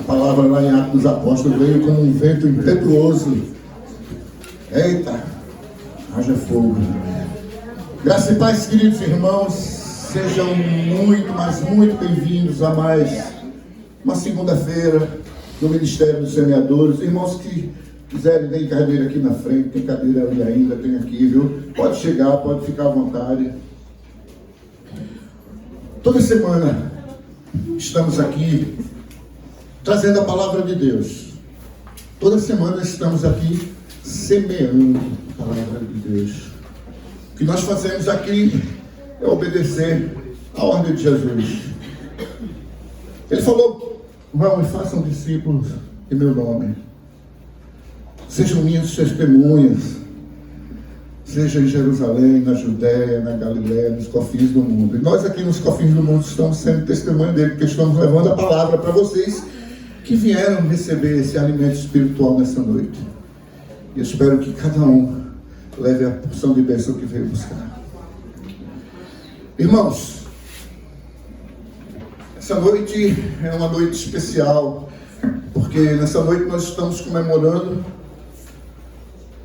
palavra lá em Atos dos Apóstolos veio como um vento impetuoso. Eita, haja fogo. Graças e paz, queridos irmãos, sejam muito, mas muito bem-vindos a mais uma segunda-feira no Ministério dos Semeadores. Irmãos que quiserem, tem cadeira aqui na frente, tem cadeira ali ainda, tem aqui, viu? Pode chegar, pode ficar à vontade. Toda semana estamos aqui trazendo a palavra de Deus. Toda semana estamos aqui semeando a palavra de Deus. O que nós fazemos aqui é obedecer à ordem de Jesus. Ele falou: vão e façam discípulos em meu nome. Sejam minhas testemunhas, seja em Jerusalém, na Judéia, na Galiléia, nos confins do mundo. E nós aqui nos confins do mundo estamos sendo testemunha dele, porque estamos levando a palavra para vocês que vieram receber esse alimento espiritual nessa noite. E eu espero que cada um leve a porção de bênção que veio buscar. Irmãos, essa noite é uma noite especial, porque nessa noite nós estamos comemorando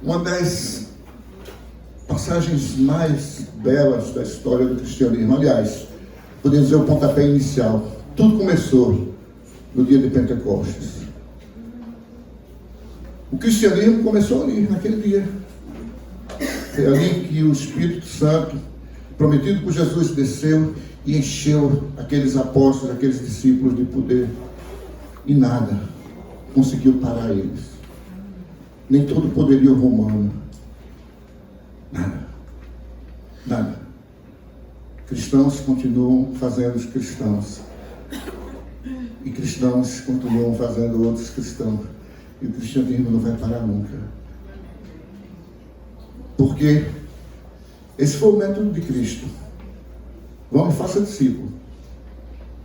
uma das passagens mais belas da história do cristianismo. Aliás, poderia dizer o pontapé inicial. Tudo começou no dia de Pentecostes. O cristianismo começou ali, naquele dia. Foi ali que o Espírito Santo, prometido por Jesus, desceu e encheu aqueles apóstolos, aqueles discípulos de poder. E nada conseguiu parar eles. Nem todo o poderio romano. Nada. Cristãos continuam fazendo os cristãos. E cristãos continuam fazendo outros cristãos. E o cristianismo não vai parar nunca. Porque esse foi o método de Cristo. Vão e faça discípulo.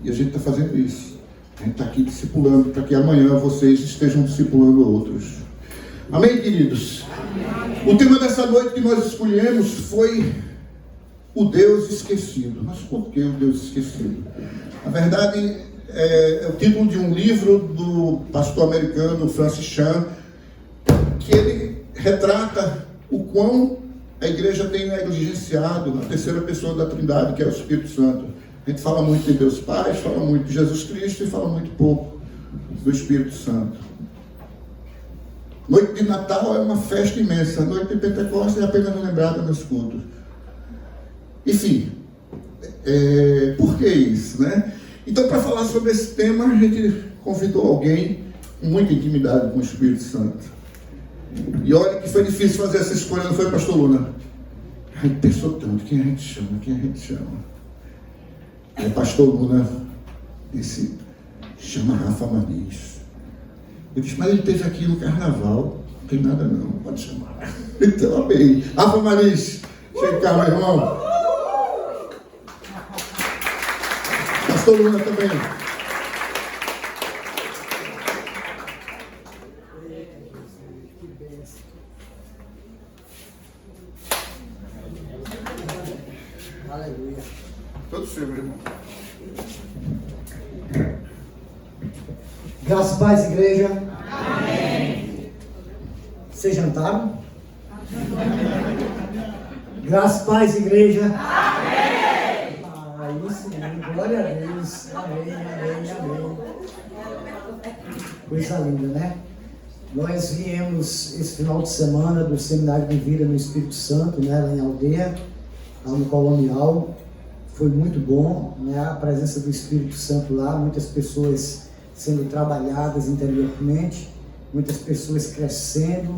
E a gente está fazendo isso. A gente está aqui discipulando para que amanhã vocês estejam discipulando outros. Amém, queridos? Amém. O tema dessa noite que nós escolhemos foi o Deus esquecido. Mas por que o Deus esquecido? Na verdade, é o título de um livro do pastor americano Francis Chan, que ele retrata o quão a igreja tem negligenciado a terceira pessoa da Trindade, que é o Espírito Santo. A gente fala muito de Deus Pai, fala muito de Jesus Cristo e fala muito pouco do Espírito Santo. Noite de Natal é uma festa imensa. A noite de Pentecostes é apenas lembrada nos cultos. Enfim, por que isso, né? Então, para falar sobre esse tema, a gente convidou alguém com muita intimidade com o Espírito Santo. E olha que foi difícil fazer essa escolha, não foi, pastor Luna? A gente pensou tanto, quem a gente chama? E o pastor Luna disse: chama Rafa Mariz. Eu disse: mas ele teve aqui no carnaval. Não tem nada não, pode chamar. Então, amei. Rafa Mariz, chega cá, meu irmão. Pastor Luna também. Aleluia. Todo seu, meu irmão. Graças e paz, igreja. Amém. Vocês jantaram? Graças e paz, igreja. Amém. Isso mesmo, glória a Deus. Amém. Coisa linda, né? Nós viemos esse final de semana do Seminário de Vida no Espírito Santo, né, lá em Aldeia, lá no Colonial. Foi muito bom, né, a presença do Espírito Santo lá, muitas pessoas sendo trabalhadas interiormente, muitas pessoas crescendo,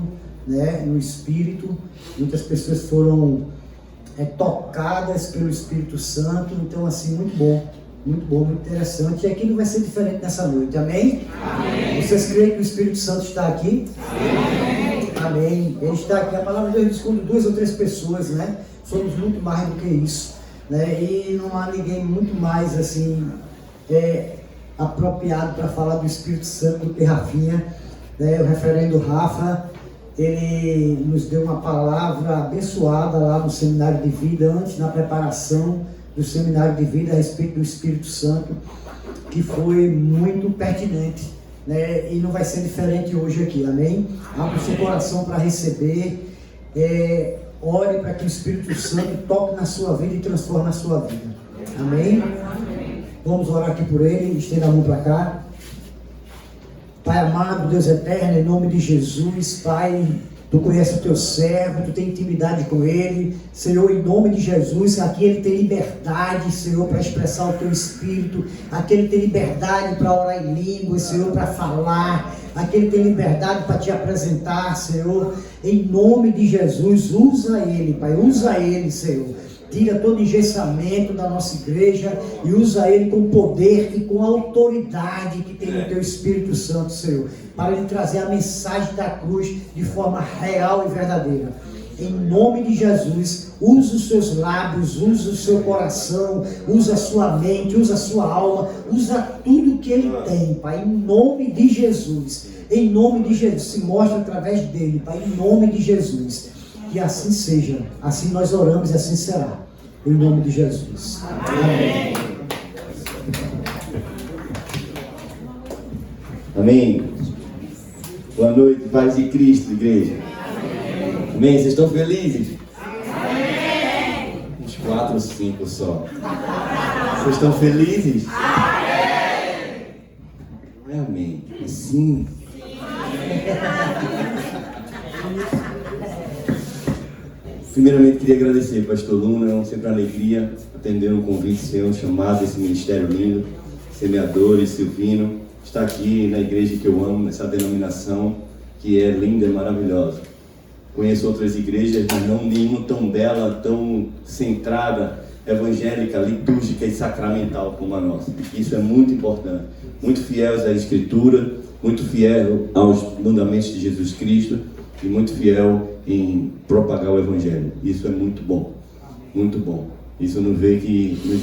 né, no Espírito, muitas pessoas foram tocadas pelo Espírito Santo. Então, assim, muito bom, muito interessante. E aqui não vai ser diferente nessa noite, amém? Amém. Vocês creem que o Espírito Santo está aqui? Amém. Ele está aqui. A palavra de Deus diz: quando 2 ou 3 pessoas, né, somos muito mais do que isso, né, e não há ninguém muito mais, assim, apropriado para falar do Espírito Santo do que Rafinha, né? O referendo Rafa, ele nos deu uma palavra abençoada lá no Seminário de Vida, antes, na preparação do Seminário de Vida, a respeito do Espírito Santo, que foi muito pertinente, né? E não vai ser diferente hoje aqui, amém? Abra o seu coração para receber. Ore para que o Espírito Santo toque na sua vida e transforme a sua vida. Amém? Vamos orar aqui por ele. Estenda a mão para cá. Pai amado, Deus eterno, em nome de Jesus, Pai, Tu conheces o Teu servo, Tu tem intimidade com ele. Senhor, em nome de Jesus, aqui ele tem liberdade, Senhor, para expressar o Teu Espírito. Aqui ele tem liberdade para orar em línguas, Senhor, para falar. Aqui ele tem liberdade para Te apresentar, Senhor. Em nome de Jesus, usa ele, Pai, usa ele, Senhor. Tira todo engessamento da nossa igreja e usa ele com poder e com autoridade que tem no Teu Espírito Santo, Senhor, para ele trazer a mensagem da cruz de forma real e verdadeira. Em nome de Jesus, usa os seus lábios, usa o seu coração, usa a sua mente, usa a sua alma, usa tudo que ele tem, Pai, em nome de Jesus. Em nome de Jesus, se mostra através dele, Pai, em nome de Jesus. Que assim seja, assim nós oramos e assim será. Em nome de Jesus. Amém. Amém. Boa noite, paz de Cristo, igreja. Amém. Vocês estão felizes? Amém. Uns 4 ou 5 só. Vocês estão felizes? Amém. Não é amém, é sim. Primeiramente, queria agradecer, pastor Luna, é sempre uma alegria atender um convite seu, chamado esse ministério lindo, Semeadores, Silvino, estar aqui na igreja que eu amo, nessa denominação que é linda e maravilhosa. Conheço outras igrejas, mas não nenhuma tão bela, tão centrada, evangélica, litúrgica e sacramental como a nossa. Isso é muito importante. Muito fiéis à Escritura, muito fiel aos mandamentos de Jesus Cristo e muito fiel em propagar o Evangelho. Isso é muito bom, muito bom. Isso nos vê que nos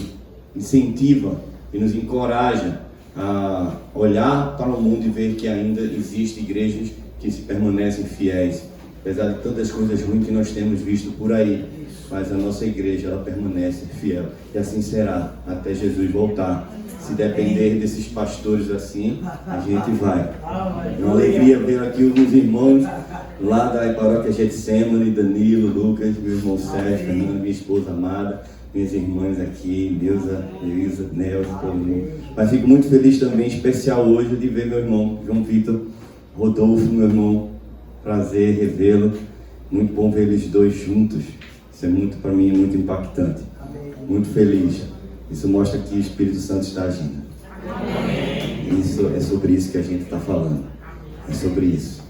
incentiva e nos encoraja a olhar para o mundo e ver que ainda existem igrejas que se permanecem fiéis, apesar de tantas coisas ruins que nós temos visto por aí. Mas a nossa igreja, ela permanece fiel, e assim será até Jesus voltar. Se depender desses pastores assim, a gente vai. É uma alegria ver aqui os irmãos lá da paróquia Getsemane, Danilo, Lucas, meu irmão Sérgio, Fernanda, minha esposa amada, minhas irmãs aqui, Neuza, Elisa, Nelson, todo mundo. Mas fico muito feliz também, especial hoje, de ver meu irmão João Vitor, Rodolfo, meu irmão. Prazer revê-lo. Muito bom ver eles dois juntos. Isso é muito, para mim, muito impactante. Muito feliz. Isso mostra que o Espírito Santo está agindo. Isso é sobre isso que a gente está falando. É sobre isso.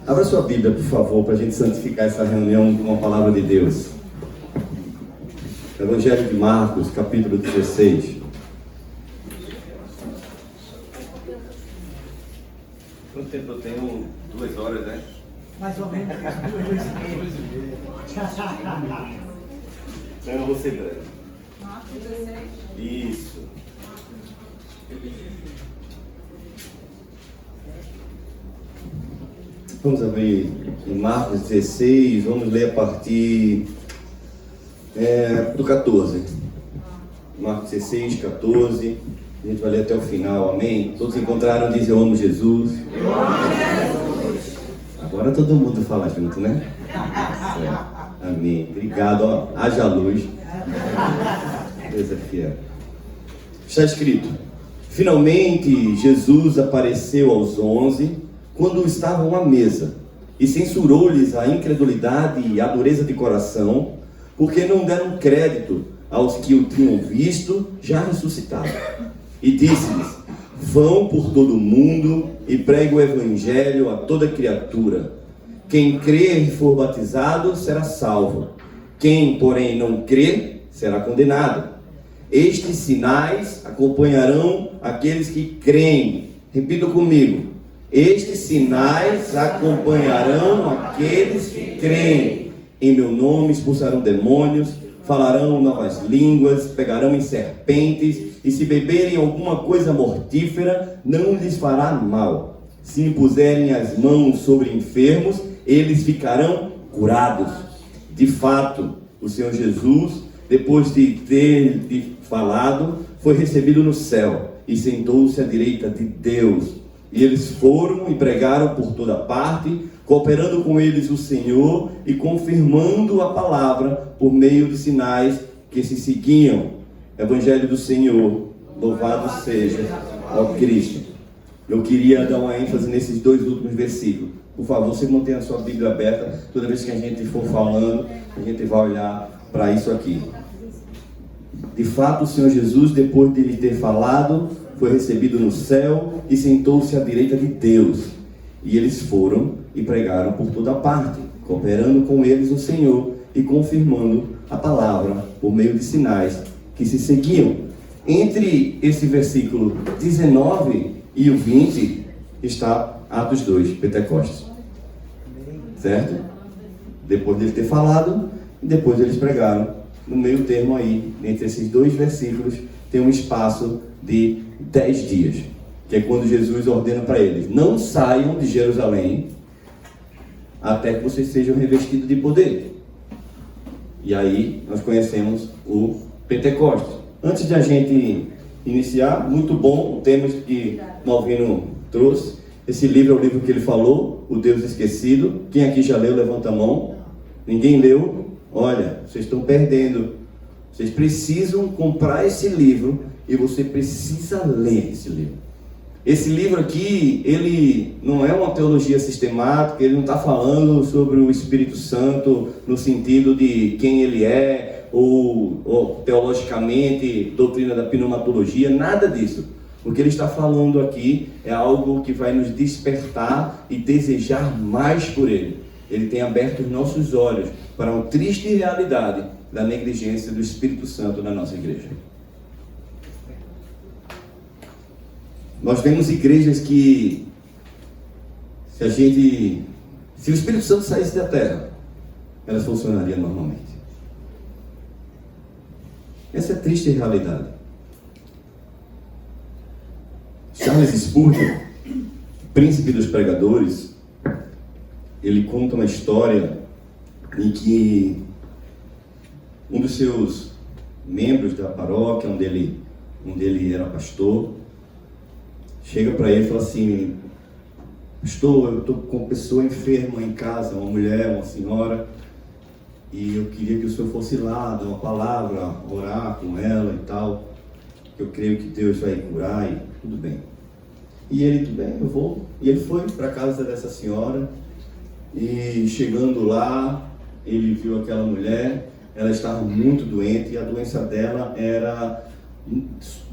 Abra sua Bíblia, por favor, para a gente santificar essa reunião com a palavra de Deus. Evangelho de Marcos, capítulo 16. Quanto tempo eu tenho? 2 horas, né? Mais ou menos 2 Então eu vou ser breve. Isso. Vamos abrir em Marcos 16, vamos ler a partir do 14. Marcos 16, 14. A gente vai ler até o final, amém? Todos encontraram, diz: eu amo Jesus. Eu amo Jesus. Agora todo mundo fala junto, né? Amém. Obrigado, ó. Haja luz. Deus é fiel. Está escrito: finalmente Jesus apareceu aos 11, quando estavam à mesa, e censurou-lhes a incredulidade e a dureza de coração, porque não deram crédito aos que o tinham visto já ressuscitado. E disse-lhes: vão por todo o mundo e pregue o Evangelho a toda criatura. Quem crer e for batizado será salvo. Quem, porém, não crer, será condenado. Estes sinais acompanharão aqueles que creem. Repita comigo: estes sinais acompanharão aqueles que creem. Em meu nome expulsarão demônios, falarão novas línguas, pegarão em serpentes, e se beberem alguma coisa mortífera, não lhes fará mal. Se impuserem as mãos sobre enfermos, eles ficarão curados. De fato, o Senhor Jesus, depois de ter falado, foi recebido no céu e sentou-se à direita de Deus. E eles foram e pregaram por toda parte, cooperando com eles o Senhor e confirmando a palavra por meio de sinais que se seguiam. Evangelho do Senhor, louvado seja ao Cristo. Eu queria dar uma ênfase nesses 2 últimos versículos. Por favor, você mantenha a sua Bíblia aberta. Toda vez que a gente for falando, a gente vai olhar para isso aqui. De fato, o Senhor Jesus, depois de lhe ter falado, foi recebido no céu e sentou-se à direita de Deus. E eles foram e pregaram por toda parte, cooperando com eles o Senhor e confirmando a palavra por meio de sinais que se seguiam. Entre esse versículo 19 e o 20 está Atos 2, Pentecostes. Certo? Depois dele ter falado, e depois eles pregaram. No meio termo aí, entre esses 2 versículos, tem um espaço de 10 dias. Que é quando Jesus ordena para eles: não saiam de Jerusalém até que vocês sejam revestidos de poder. E aí nós conhecemos o Pentecostes. Antes de a gente iniciar, muito bom o tema que Malvino trouxe. Esse livro é o livro que ele falou, O Deus Esquecido. Quem aqui já leu, levanta a mão. Ninguém leu? Olha, vocês estão perdendo. Vocês precisam comprar esse livro e você precisa ler esse livro. Esse livro aqui, ele não é uma teologia sistemática, ele não está falando sobre o Espírito Santo no sentido de quem ele é, ou teologicamente, doutrina da pneumatologia, nada disso. O que ele está falando aqui é algo que vai nos despertar e desejar mais por ele. Ele tem aberto os nossos olhos para uma triste realidade da negligência do Espírito Santo na nossa igreja. Nós temos igrejas que, se o Espírito Santo saísse da terra, elas funcionariam normalmente. Essa é a triste realidade. Charles Spurgeon, príncipe dos pregadores, ele conta uma história em que um dos seus membros da paróquia, onde ele era pastor, chega para ele e fala assim: pastor, eu estou com uma pessoa enferma em casa, uma mulher, uma senhora, e eu queria que o senhor fosse lá, dar uma palavra, orar com ela e tal, que eu creio que Deus vai curar e tudo bem. E ele, tudo bem, eu vou. E ele foi para a casa dessa senhora, e chegando lá, ele viu aquela mulher, ela estava muito doente, e a doença dela era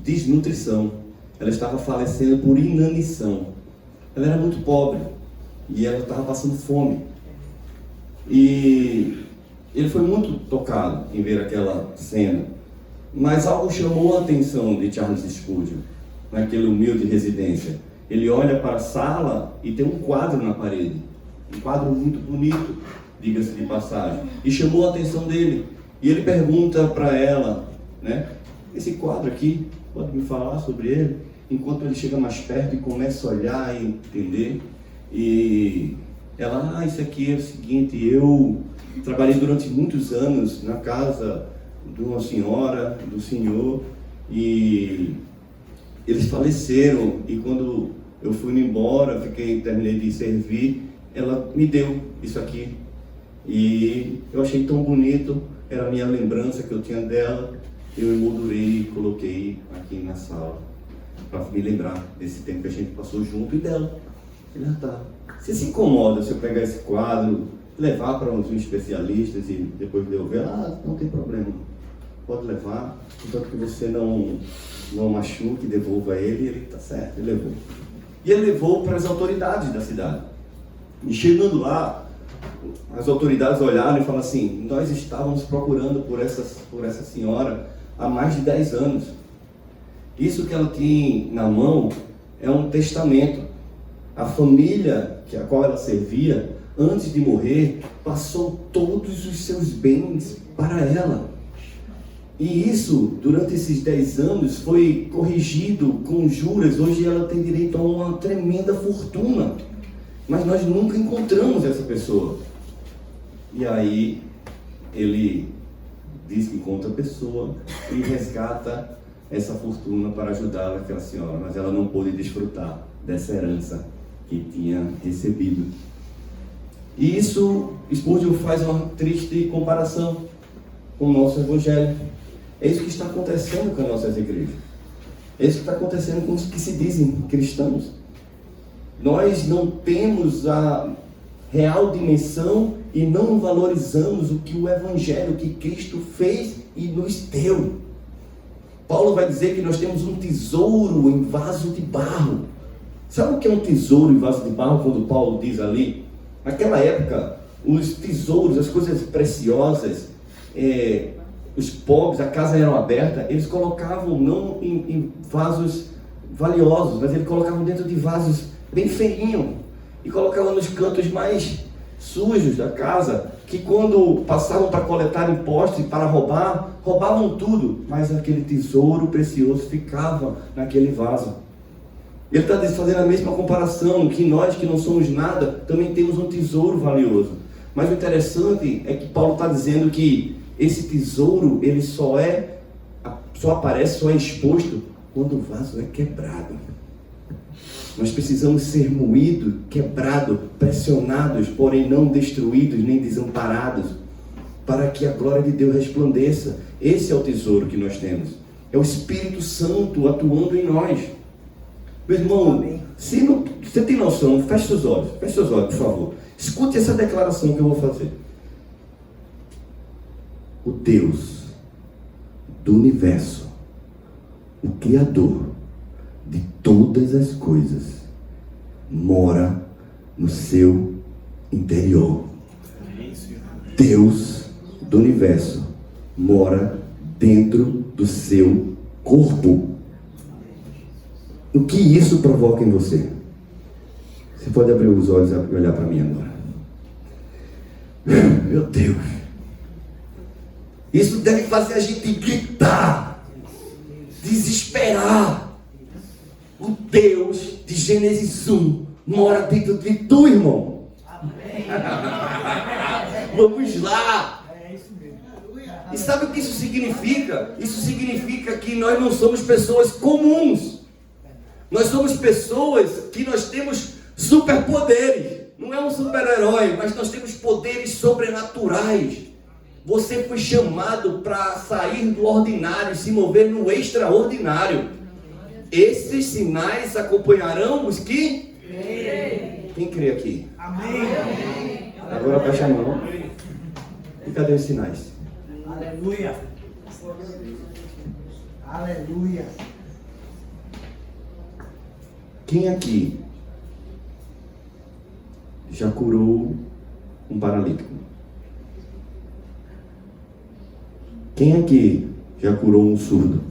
desnutrição. Ela estava falecendo por inanição. Ela era muito pobre e ela estava passando fome. E ele foi muito tocado em ver aquela cena. Mas algo chamou a atenção de Charles Spurgeon, naquela humilde residência. Ele olha para a sala e tem um quadro na parede. Um quadro muito bonito, diga-se de passagem. E chamou a atenção dele. E ele pergunta para ela, né? Esse quadro aqui, pode me falar sobre ele? Enquanto ele chega mais perto e começa a olhar e entender. E ela, isso aqui é o seguinte: eu trabalhei durante muitos anos na casa de uma senhora, do senhor, e eles faleceram. E quando eu fui embora, terminei de servir, ela me deu isso aqui. E eu achei tão bonito, era a minha lembrança que eu tinha dela. Eu emoldurei e coloquei aqui na sala, para me lembrar desse tempo que a gente passou junto e dela. Ele, tá. Você se incomoda se eu pegar esse quadro, levar para uns especialistas e depois devolver? Não tem problema, pode levar, contanto que você não machuque, devolva ele. E ele, tá certo, ele levou. E ele levou para as autoridades da cidade. E chegando lá, as autoridades olharam e falaram assim: nós estávamos procurando por essa senhora há mais de 10 anos. Isso que ela tem na mão é um testamento. A família a qual ela servia, antes de morrer, passou todos os seus bens para ela. E isso, durante esses 10 anos, foi corrigido com juros. Hoje ela tem direito a uma tremenda fortuna. Mas nós nunca encontramos essa pessoa. E aí, ele diz que encontra a pessoa e resgata essa fortuna para ajudar aquela senhora. Mas ela não pôde desfrutar dessa herança que tinha recebido. E isso, Spurgeon faz uma triste comparação com o nosso evangelho. É isso que está acontecendo com as nossas igrejas. É isso que está acontecendo com os que se dizem cristãos. Nós não temos a real dimensão e não valorizamos o que o evangelho, que Cristo fez e nos deu. Paulo vai dizer que nós temos um tesouro em vaso de barro. Sabe o que é um tesouro em vaso de barro, quando Paulo diz ali? Naquela época, os tesouros, as coisas preciosas, os pobres, a casa era aberta, eles colocavam não em vasos valiosos, mas eles colocavam dentro de vasos bem feinhos e colocavam nos cantos mais sujos da casa, que quando passavam para coletar impostos e para roubar, roubavam tudo, mas aquele tesouro precioso ficava naquele vaso. Ele está fazendo a mesma comparação, que nós que não somos nada, também temos um tesouro valioso. Mas o interessante é que Paulo está dizendo que esse tesouro, ele só aparece, só é exposto quando o vaso é quebrado. Nós precisamos ser moídos, quebrados, pressionados, porém não destruídos nem desamparados, para que a glória de Deus resplandeça. Esse é o tesouro que nós temos. É o Espírito Santo atuando em nós. Meu irmão, você tem noção, feche seus olhos, por favor. Escute essa declaração que eu vou fazer. O Deus do universo, o Criador de todas as coisas, mora no seu interior. Deus do universo mora dentro do seu corpo. O que isso provoca em você? Você pode abrir os olhos e olhar para mim agora. Meu Deus! Isso deve fazer a gente gritar, desesperar. O Deus de Gênesis 1 mora dentro de tu, irmão. Amém. Vamos lá. E sabe o que isso significa? Isso significa que nós não somos pessoas comuns. Nós somos pessoas que nós temos superpoderes. Não é um super-herói, mas nós temos poderes sobrenaturais. Você foi chamado para sair do ordinário, se mover no extraordinário. Esses sinais acompanharão os que creem. Quem crê aqui? Amém. Agora baixa a mão. E cadê os sinais? Aleluia. Aleluia. Quem aqui já curou um paralítico? Quem aqui já curou um surdo?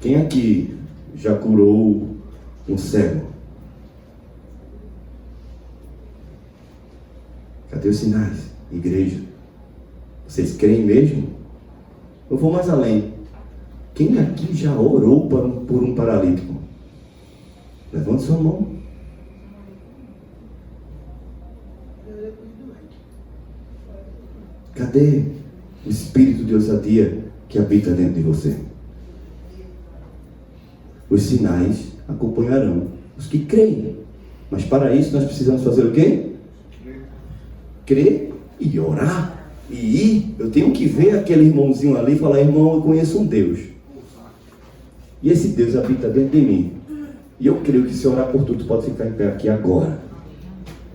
Quem aqui já curou um cego? Cadê os sinais? Igreja, vocês creem mesmo? Eu vou mais além. Quem aqui já orou por um paralítico? Levante sua mão. Cadê o espírito de ousadia que habita dentro de você? Os sinais acompanharão os que creem. Mas para isso nós precisamos fazer o quê? Crer e orar. E ir. Eu tenho que ver aquele irmãozinho ali e falar: irmão, eu conheço um Deus. E esse Deus habita dentro de mim. E eu creio que se orar por tudo, pode ficar em pé aqui agora.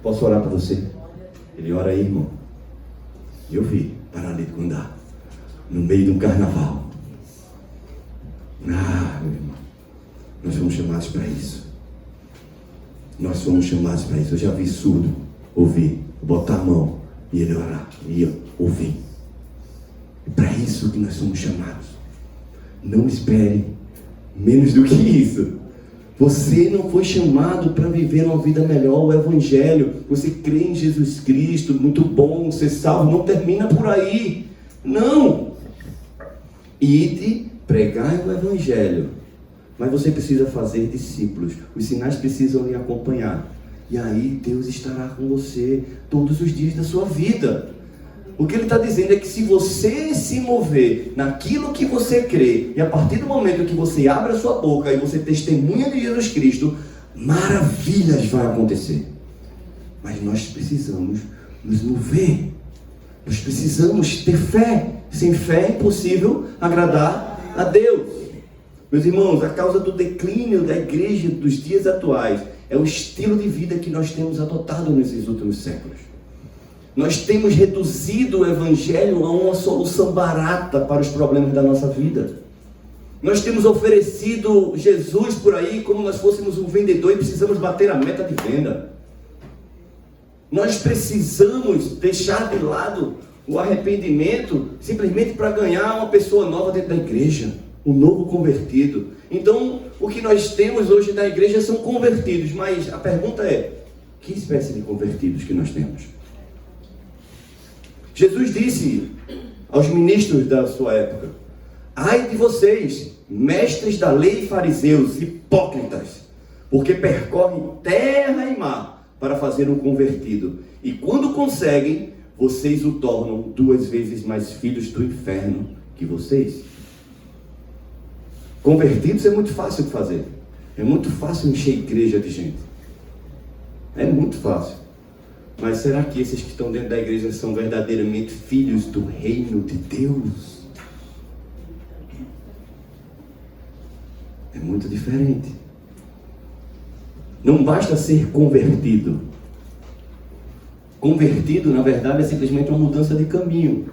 Posso orar para você? Ele ora aí, irmão. E eu vi paralítico andar no meio de um carnaval. Ah, meu irmão, nós fomos chamados para isso. Nós fomos chamados para isso. Eu já vi surdo ouvir, botar a mão e ele orar, e eu ouvir. É para isso que nós somos chamados. Não espere menos do que isso. Você não foi chamado para viver uma vida melhor, o Evangelho. Você crê em Jesus Cristo, muito bom, ser salvo, não termina por aí. Não. Ide, pregai o Evangelho. Mas você precisa fazer discípulos. Os sinais precisam lhe acompanhar. E aí Deus estará com você todos os dias da sua vida. O que ele está dizendo é que se você se mover naquilo que você crê, e a partir do momento que você abre a sua boca e você testemunha de Jesus Cristo, maravilhas vão acontecer. Mas nós precisamos nos mover. Nós precisamos ter fé. Sem fé é impossível agradar a Deus. Meus irmãos, a causa do declínio da igreja dos dias atuais é o estilo de vida que nós temos adotado nesses últimos séculos. Nós temos reduzido o evangelho a uma solução barata para os problemas da nossa vida. Nós temos oferecido Jesus por aí como nós fôssemos um vendedor e precisamos bater a meta de venda. Nós precisamos deixar de lado o arrependimento simplesmente para ganhar uma pessoa nova dentro da igreja, um novo convertido. Então, o que nós temos hoje na igreja são convertidos, mas a pergunta é, que espécie de convertidos que nós temos? Jesus disse aos ministros da sua época: ai de vocês, mestres da lei e fariseus, hipócritas, porque percorrem terra e mar para fazer um convertido, e quando conseguem, vocês o tornam 2 vezes mais filhos do inferno que vocês. Convertidos é muito fácil de fazer. É muito fácil encher igreja de gente. É muito fácil. Mas será que esses que estão dentro da igreja são verdadeiramente filhos do reino de Deus? É muito diferente. Não basta ser convertido. Convertido, na verdade, é simplesmente uma mudança de caminho.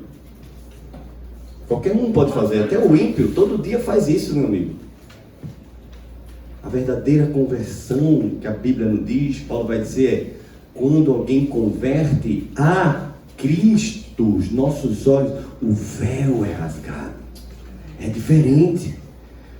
Qualquer um pode fazer, até o ímpio, todo dia faz isso, meu amigo. A verdadeira conversão que a Bíblia nos diz, Paulo vai dizer, é quando alguém converte a Cristo, os nossos olhos, o véu é rasgado. É diferente.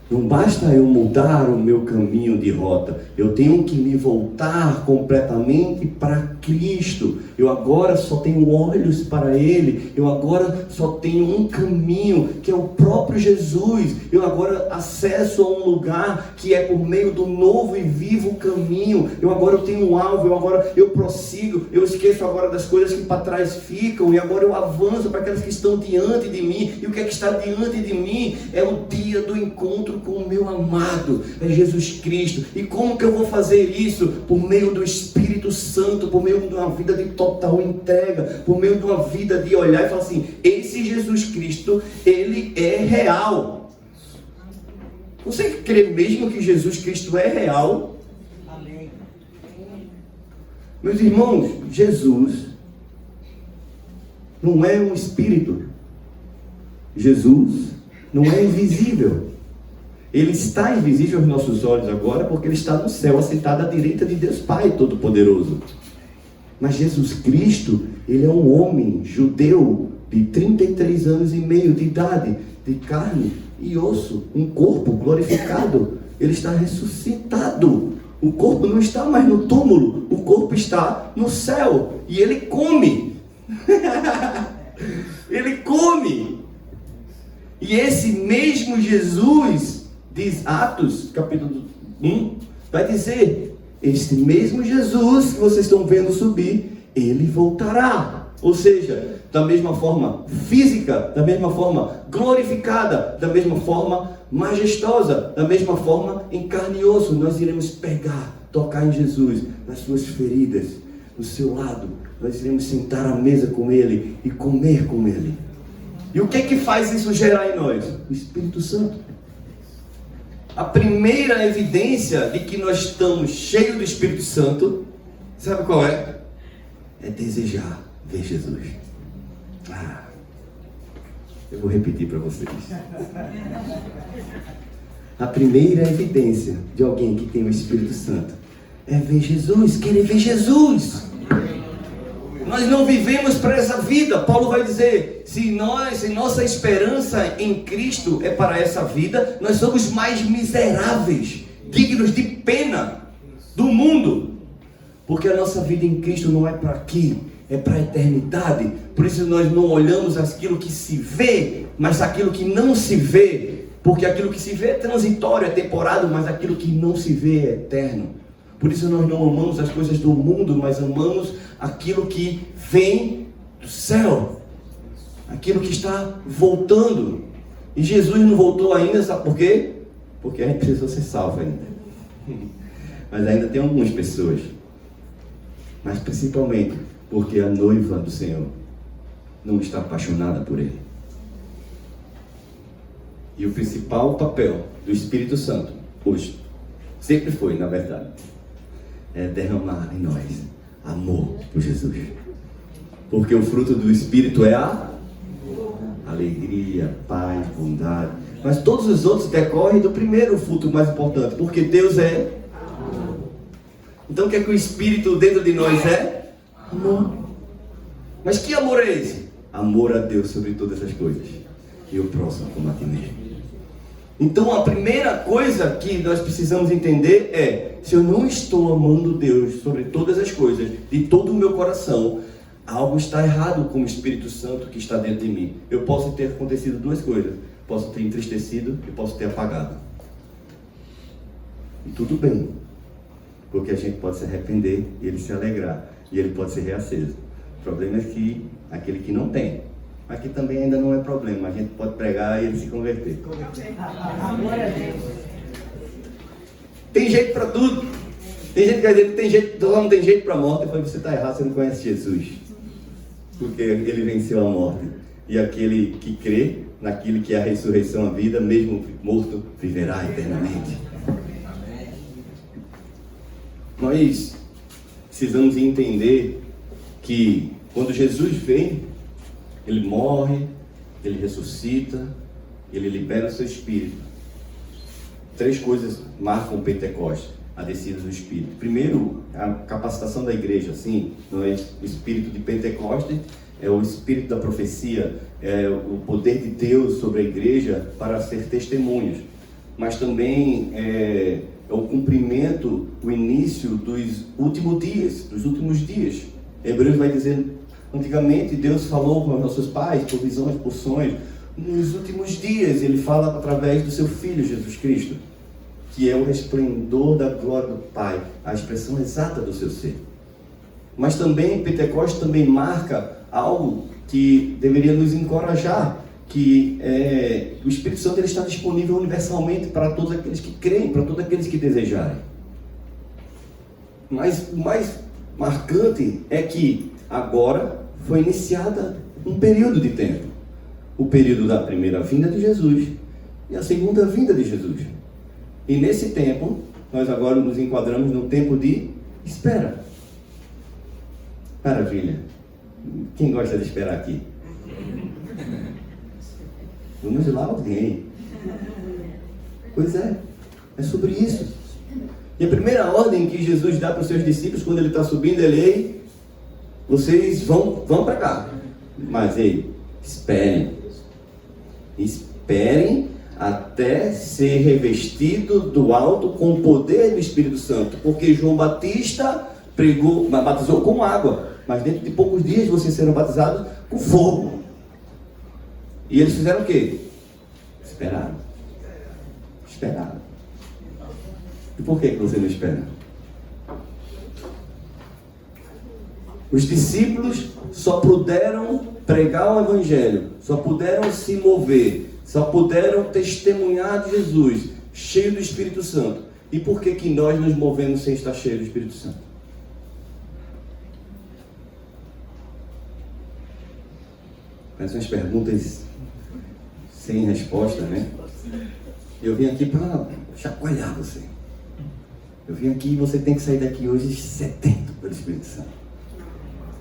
Não basta eu mudar o meu caminho de rota, eu tenho que me voltar completamente para Cristo. Eu agora só tenho olhos para Ele, eu agora só tenho um caminho, que é o próprio Jesus. Eu agora acesso a um lugar que é por meio do novo e vivo caminho. Eu agora tenho um alvo, eu prossigo, eu esqueço agora das coisas que para trás ficam, e agora eu avanço para aquelas que estão diante de mim. E o que é que está diante de mim? É o dia do encontro com o meu amado, é Jesus Cristo. E como que eu vou fazer isso? Por meio do Espírito Santo, por meio de uma vida de total entrega, por meio de uma vida de olhar e falar assim, esse Jesus Cristo, ele é real. Você crê mesmo que Jesus Cristo é real? Amém. Meus irmãos, Jesus não é um espírito. Jesus não é invisível. Ele está invisível aos nossos olhos agora porque ele está no céu, assentado à direita de Deus Pai Todo-Poderoso. Mas Jesus Cristo, ele é um homem judeu de 33 anos e meio de idade, de carne e osso, um corpo glorificado. Ele está ressuscitado. O corpo não está mais no túmulo, o corpo está no céu. E ele come. Ele come. E esse mesmo Jesus, diz Atos, capítulo 1, vai dizer, este mesmo Jesus que vocês estão vendo subir, ele voltará. Ou seja, da mesma forma física, da mesma forma glorificada, da mesma forma majestosa, da mesma forma em carne e osso. Nós iremos pegar, tocar em Jesus, nas suas feridas, no seu lado. Nós iremos sentar à mesa com ele e comer com ele. E o que é que faz isso gerar em nós? O Espírito Santo. A primeira evidência de que nós estamos cheios do Espírito Santo, sabe qual é? É desejar ver Jesus. Eu vou repetir para vocês. A primeira evidência de alguém que tem o Espírito Santo é ver Jesus, querer ver Jesus. Nós não vivemos para essa vida. Paulo vai dizer, se nossa esperança em Cristo é para essa vida, nós somos mais miseráveis, dignos de pena do mundo. Porque a nossa vida em Cristo não é para aqui, é para a eternidade. Por isso nós não olhamos aquilo que se vê, mas aquilo que não se vê. Porque aquilo que se vê é transitório, é temporário, mas aquilo que não se vê é eterno. Por isso nós não amamos as coisas do mundo, mas amamos aquilo que vem do céu. aquilo que está voltando. E Jesus não voltou ainda, sabe por quê? Porque a gente precisou ser salvo ainda. Mas ainda tem algumas pessoas. Mas principalmente porque a noiva do Senhor não está apaixonada por Ele. E o principal papel do Espírito Santo, hoje, sempre foi, na verdade, é derramar em nós amor por Jesus. Porque o fruto do Espírito é a alegria, paz, bondade. Mas todos os outros decorrem do primeiro fruto mais importante, porque Deus é amor. Então o que é que o Espírito dentro de nós é? Amor. Mas que amor é esse? Amor a Deus sobre todas as coisas. E o próximo como a ti mesmo. Então a primeira coisa que nós precisamos entender é: se eu não estou amando Deus sobre todas as coisas, de todo o meu coração, algo está errado com o Espírito Santo que está dentro de mim. Eu posso ter acontecido duas coisas: posso ter entristecido e posso ter apagado. E tudo bem, porque a gente pode se arrepender e ele se alegrar, e ele pode ser reaceso. O problema é que aquele que não tem, mas que também ainda não é problema, a gente pode pregar e ele se converter. Tem jeito para tudo. Tem gente que vai dizer que tem jeito, não tem jeito para a morte. Eu falei: você está errado, você não conhece Jesus, porque ele venceu a morte. E aquele que crê naquilo que é a ressurreição, a vida, mesmo morto, viverá eternamente. Nós precisamos entender que quando Jesus vem, ele morre, ele ressuscita, ele libera o seu Espírito. Três coisas marcam o Pentecostes: a descida do Espírito. Primeiro, a capacitação da igreja. Sim, não é o Espírito de Pentecostes, é o Espírito da profecia, é o poder de Deus sobre a igreja para ser testemunhos. Mas também é o cumprimento, o início dos últimos dias. Hebreus vai dizer: antigamente Deus falou com os nossos pais por visões, por sonhos. Nos últimos dias ele fala através do seu Filho Jesus Cristo, que é o resplendor da glória do Pai, a expressão exata do seu ser. Mas também Pentecostes também marca algo que deveria nos encorajar, que o Espírito Santo ele está disponível universalmente para todos aqueles que creem, para todos aqueles que desejarem. Mas o mais marcante é que agora foi iniciada um período de tempo. O período da primeira vinda de Jesus e a segunda vinda de Jesus. E nesse tempo, nós agora nos enquadramos num tempo de espera. Maravilha. Quem gosta de esperar aqui? Vamos lá, alguém. Pois é sobre isso. E a primeira ordem que Jesus dá para os seus discípulos quando ele está subindo, ele: ei, vocês vão para cá. Mas ei, esperem até ser revestido do alto com o poder do Espírito Santo. Porque João Batista batizou com água, mas dentro de poucos dias vocês serão batizados com fogo. E eles fizeram o quê? Esperaram. E por que você não espera? Os discípulos só puderam pregar o Evangelho, só puderam se mover, só puderam testemunhar de Jesus, cheio do Espírito Santo. E por que nós nos movemos sem estar cheio do Espírito Santo? Essas são perguntas sem resposta, né? Eu vim aqui para chacoalhar você. Eu vim aqui e você tem que sair daqui hoje sedento pelo Espírito Santo.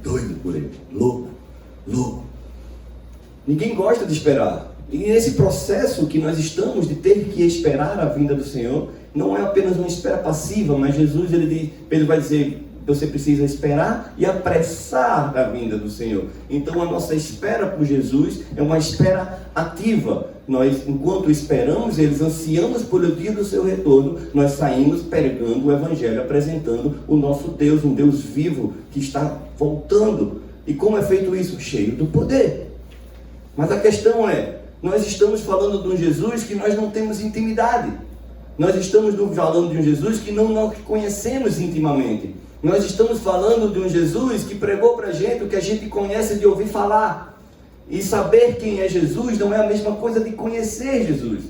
Doido por ele. Louco. Ninguém gosta de esperar. E nesse processo que nós estamos de ter que esperar a vinda do Senhor, não é apenas uma espera passiva, mas Jesus ele vai dizer: você precisa esperar e apressar a vinda do Senhor. Então a nossa espera por Jesus é uma espera ativa. Nós, enquanto esperamos, eles ansiamos pelo dia do seu retorno, nós saímos pregando o Evangelho, apresentando o nosso Deus, um Deus vivo que está voltando. E como é feito isso? Cheio do poder. Mas a questão é, nós estamos falando de um Jesus que nós não temos intimidade. Nós estamos falando de um Jesus que não conhecemos intimamente. Nós estamos falando de um Jesus que pregou para a gente o que a gente conhece de ouvir falar. E saber quem é Jesus não é a mesma coisa de conhecer Jesus.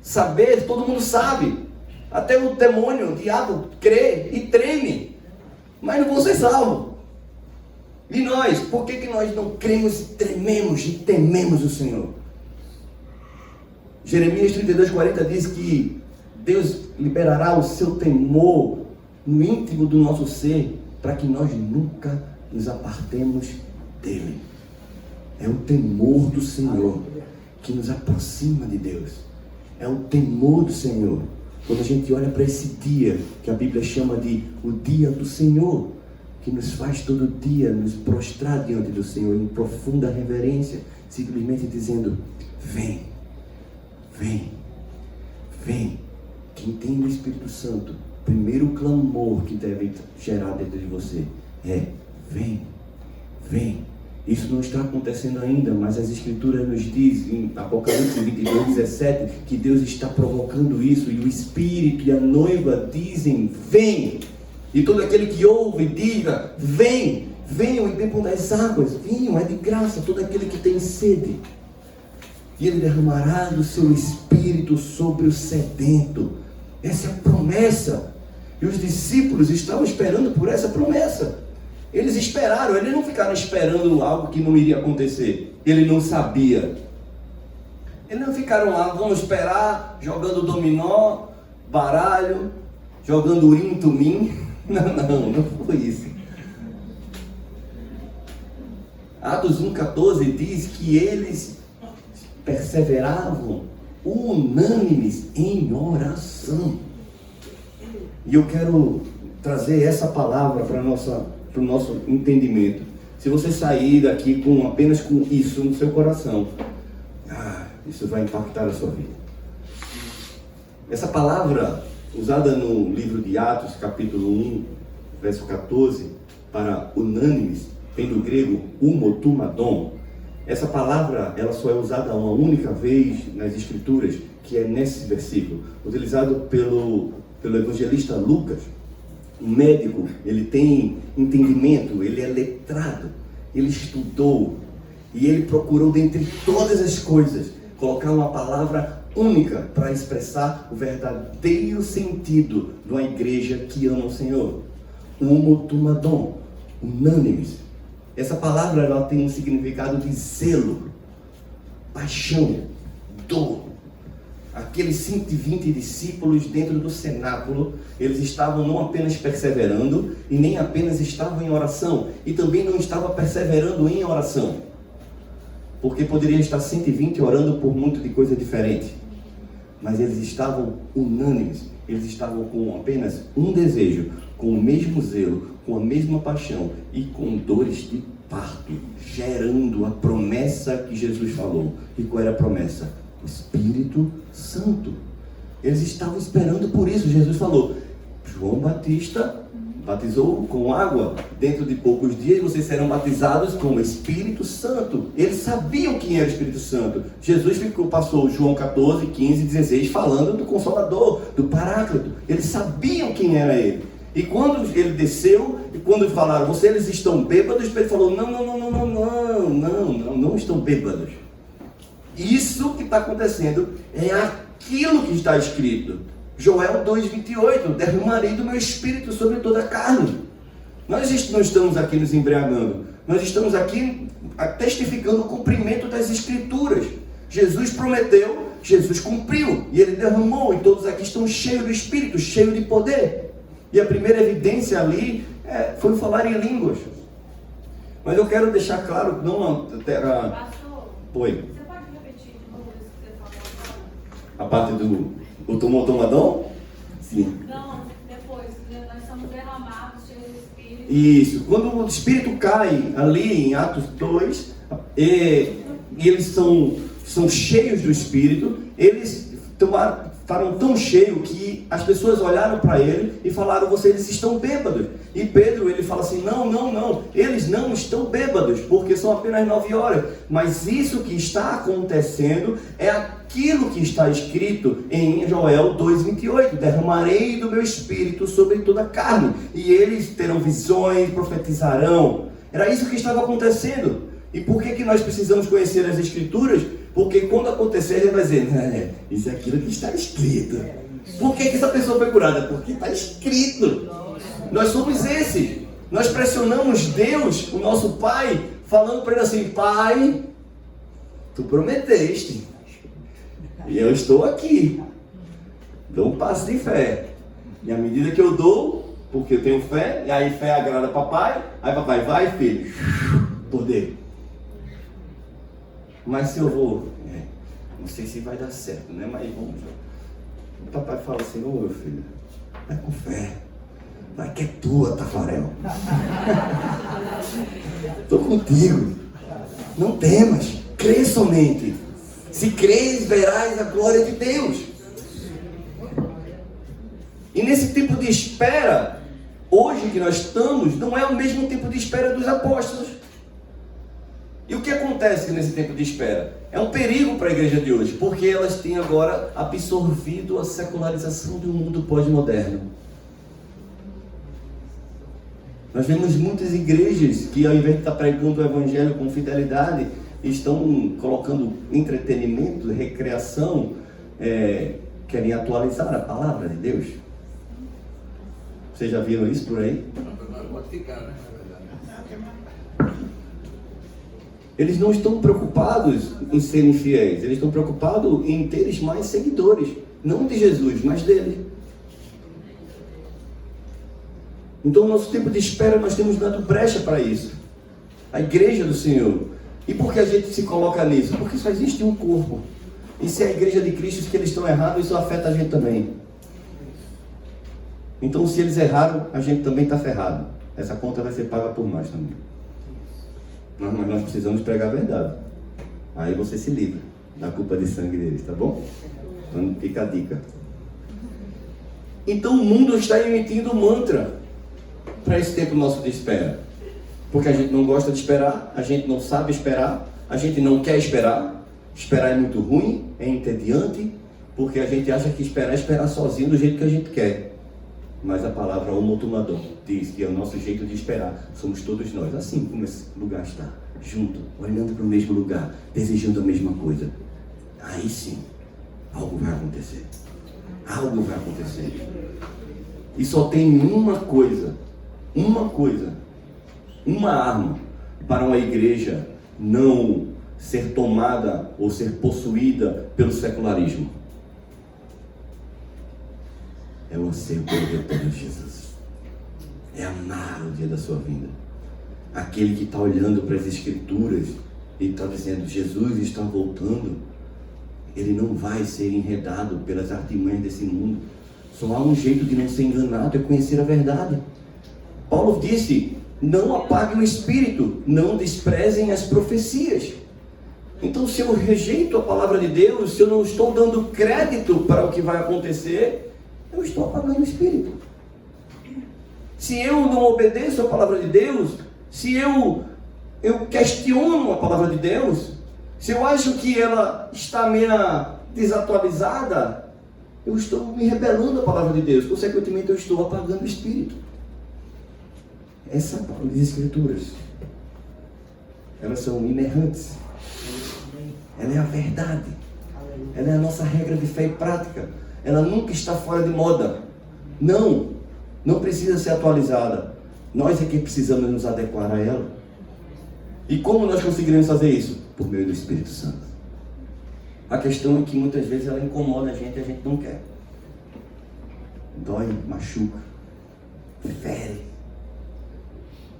Saber, todo mundo sabe. Até o demônio, o diabo, crê e treme. Mas não vão ser salvos. E nós, por que nós não cremos e trememos e tememos o Senhor? Jeremias 32:40 diz que Deus liberará o seu temor no íntimo do nosso ser, para que nós nunca nos apartemos dele. É o temor do Senhor que nos aproxima de Deus. É o temor do Senhor. Quando a gente olha para esse dia, que a Bíblia chama de o dia do Senhor, que nos faz todo dia nos prostrar diante do Senhor em profunda reverência, simplesmente dizendo: vem, vem, vem. Quem tem o Espírito Santo, o primeiro clamor que deve gerar dentro de você é: vem, vem. Isso não está acontecendo ainda, mas as Escrituras nos dizem, em Apocalipse 22:17, que Deus está provocando isso, e o Espírito e a noiva dizem: vem. E todo aquele que ouve, diga: vem, venham e bebam das águas, venham, é de graça, todo aquele que tem sede. E Ele derramará do seu Espírito sobre o sedento. Essa é a promessa. E os discípulos estavam esperando por essa promessa. Eles esperaram, eles não ficaram esperando algo que não iria acontecer. Ele não sabia. Eles não ficaram lá, vamos esperar, jogando dominó, baralho, jogando urim-tumim. Não foi isso. Atos 1,14 diz que eles perseveravam unânimes em oração. E eu quero trazer essa palavra para o nosso entendimento. Se você sair daqui apenas com isso no seu coração, isso vai impactar a sua vida. Essa palavra, usada no livro de Atos, capítulo 1, verso 14, para unânimes, vem do grego umotumadon. Essa palavra, ela só é usada uma única vez nas Escrituras, que é nesse versículo, utilizado pelo evangelista Lucas. Um médico, ele tem entendimento, ele é letrado, ele estudou e ele procurou, dentre todas as coisas, colocar uma palavra única para expressar o verdadeiro sentido de uma igreja que ama o Senhor. Umotumadon, unânimes. Essa palavra, ela tem um significado de zelo, paixão, dor. Aqueles 120 discípulos dentro do cenáculo, eles estavam não apenas perseverando, e nem apenas estavam em oração, e também não estavam perseverando em oração, porque poderia estar 120 orando por muito de coisa diferente, mas eles estavam unânimes, eles estavam com apenas um desejo, com o mesmo zelo, com a mesma paixão e com dores de parto, gerando a promessa que Jesus falou. E qual era a promessa? O Espírito Santo. Eles estavam esperando por isso. Jesus falou: João Batista batizou com água, dentro de poucos dias vocês serão batizados com o Espírito Santo. Eles sabiam quem era o Espírito Santo. Jesus passou João 14, 15, 16 falando do Consolador, do Paráclito. Eles sabiam quem era ele. E quando ele desceu, e quando falaram: vocês estão bêbados, Pedro falou: não estão bêbados. Isso que está acontecendo é aquilo que está escrito. Joel 2,28, derramarei do meu espírito sobre toda a carne. Nós não estamos aqui nos embriagando, nós estamos aqui testificando o cumprimento das Escrituras. Jesus prometeu, Jesus cumpriu, e Ele derramou, e todos aqui estão cheios do Espírito, cheios de poder. E a primeira evidência ali foi falar em línguas. Mas eu quero deixar claro, não Pastor, Oi. você pode repetir de novo isso que você falou agora? A parte do tomadão? Sim. Não, depois, nós somos derramados, cheios do Espírito. Isso. Quando o Espírito cai ali em Atos 2, e eles são cheios do Espírito, eles estavam tão cheios que as pessoas olharam para ele e falaram: vocês estão bêbados. E Pedro, ele fala assim: não, eles não estão bêbados, porque são apenas 9 horas. Mas isso que está acontecendo é aquilo que está escrito em Joel 2,28: derramarei do meu espírito sobre toda a carne, e eles terão visões, profetizarão. Era isso que estava acontecendo. E por que nós precisamos conhecer as Escrituras? Porque quando acontecer, ele vai dizer, isso é aquilo que está escrito. Por que essa pessoa foi curada? Porque está escrito. Nós somos esses. Nós pressionamos Deus, o nosso Pai, falando para ele assim, Pai, tu prometeste. E eu estou aqui. Dou um passo de fé. E à medida que eu dou, porque eu tenho fé, e aí fé agrada papai, aí papai, vai filho, poder. Mas se eu vou, não sei se vai dar certo, né? Mas vamos. O papai fala assim, ô meu filho, vai com fé. Vai que é tua, Tafarel. Estou contigo. Não temas, crê somente. Se crês, verás a glória de Deus. E nesse tipo de espera, hoje que nós estamos, não é o mesmo tempo de espera dos apóstolos. E o que acontece nesse tempo de espera? É um perigo para a igreja de hoje, porque elas têm agora absorvido a secularização do mundo pós-moderno. Nós vemos muitas igrejas que, ao invés de estar pregando o evangelho com fidelidade, estão colocando entretenimento, recreação, querem atualizar a palavra de Deus. Vocês já viram isso por aí? Pode ficar, né? Eles não estão preocupados em serem fiéis, eles estão preocupados em terem mais seguidores, não de Jesus, mas dele. Então, no nosso tempo de espera, nós temos dado brecha para isso. A igreja do Senhor. E por que a gente se coloca nisso? Porque só existe um corpo. E se é a igreja de Cristo que eles estão errados, isso afeta a gente também. Então, se eles erraram, a gente também está ferrado. Essa conta vai ser paga por nós também. Mas nós precisamos pregar a verdade. Aí você se livra da culpa de sangue deles, tá bom? Então fica a dica. Então o mundo está emitindo mantra para esse tempo nosso de espera. Porque a gente não gosta de esperar, a gente não sabe esperar, a gente não quer esperar. Esperar é muito ruim, é entediante, porque a gente acha que esperar é esperar sozinho do jeito que a gente quer. Mas a palavra homotumador diz que é o nosso jeito de esperar, somos todos nós, assim como esse lugar está, junto, olhando para o mesmo lugar, desejando a mesma coisa. Aí sim, algo vai acontecer. Algo vai acontecer. E só tem uma coisa, uma arma para uma igreja não ser tomada ou ser possuída pelo secularismo. É o anseio pelo retorno de Jesus. É amar o dia da sua vinda. Aquele que está olhando para as Escrituras e está dizendo, Jesus está voltando, ele não vai ser enredado pelas artimanhas desse mundo. Só há um jeito de não ser enganado, é conhecer a verdade. Paulo disse, não apaguem o espírito, não desprezem as profecias. Então, se eu rejeito a palavra de Deus, se eu não estou dando crédito para o que vai acontecer, eu estou apagando o espírito. Se eu não obedeço a palavra de Deus, se eu questiono a palavra de Deus, se eu acho que ela está meio desatualizada, eu estou me rebelando à palavra de Deus. Consequentemente, eu estou apagando o espírito. Essa palavra das Escrituras, elas são inerrantes. Ela é a verdade. Ela é a nossa regra de fé e prática. Ela nunca está fora de moda. Não precisa ser atualizada. Nós é que precisamos nos adequar a ela. E como nós conseguiremos fazer isso? Por meio do Espírito Santo. A questão é que muitas vezes ela incomoda a gente e a gente não quer. Dói, machuca, fere.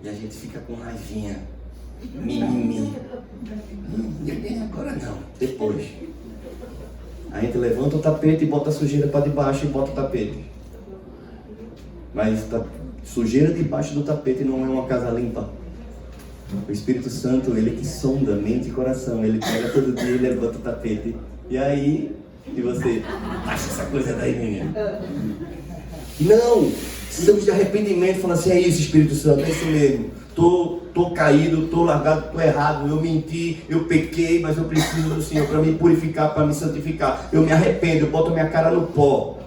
E a gente fica com raivinha. Mimimi. Agora não, depois. A gente levanta o tapete e bota a sujeira para debaixo e bota o tapete. Mas sujeira debaixo do tapete não é uma casa limpa. O Espírito Santo, ele que sonda mente e coração. Ele pega todo dia e levanta o tapete. E aí, e você, acha essa coisa daí, menino? Não! Precisamos de arrependimento. Falar assim, é isso, Espírito Santo, é isso mesmo. Tô caído, tô largado, tô errado, eu menti, eu pequei, mas eu preciso do Senhor para me purificar, para me santificar. Eu me arrependo, eu boto minha cara no pó.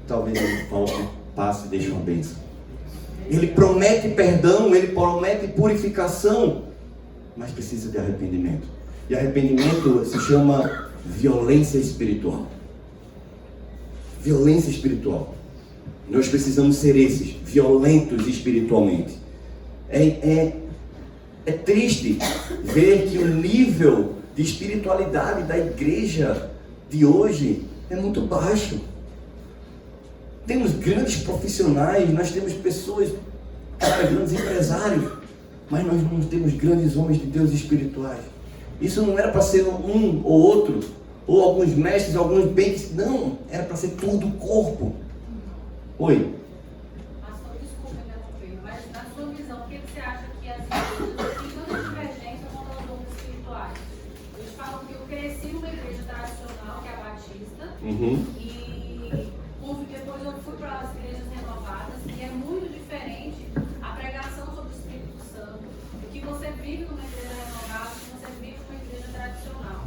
Talvez ele volte, passe e deixe uma bênção. Ele promete perdão, ele promete purificação, mas precisa de arrependimento. E arrependimento se chama violência espiritual. Violência espiritual. Nós precisamos ser esses, violentos espiritualmente. É triste ver que o nível de espiritualidade da igreja de hoje é muito baixo. Temos grandes profissionais, nós temos pessoas, grandes empresários, mas nós não temos grandes homens de Deus espirituais. Isso não era para ser um ou outro, ou alguns mestres, alguns bens, não, era para ser todo o corpo. Oi? Pastor, desculpa interromper, mas na sua visão, o que você acha que as igrejas têm tanta divergência com os dons espirituais? Eles falam que eu cresci numa igreja tradicional, que é a Batista, e depois eu fui para as igrejas renovadas, e é muito diferente a pregação sobre o Espírito Santo, o que você vive numa igreja renovada, o que você vive numa igreja tradicional.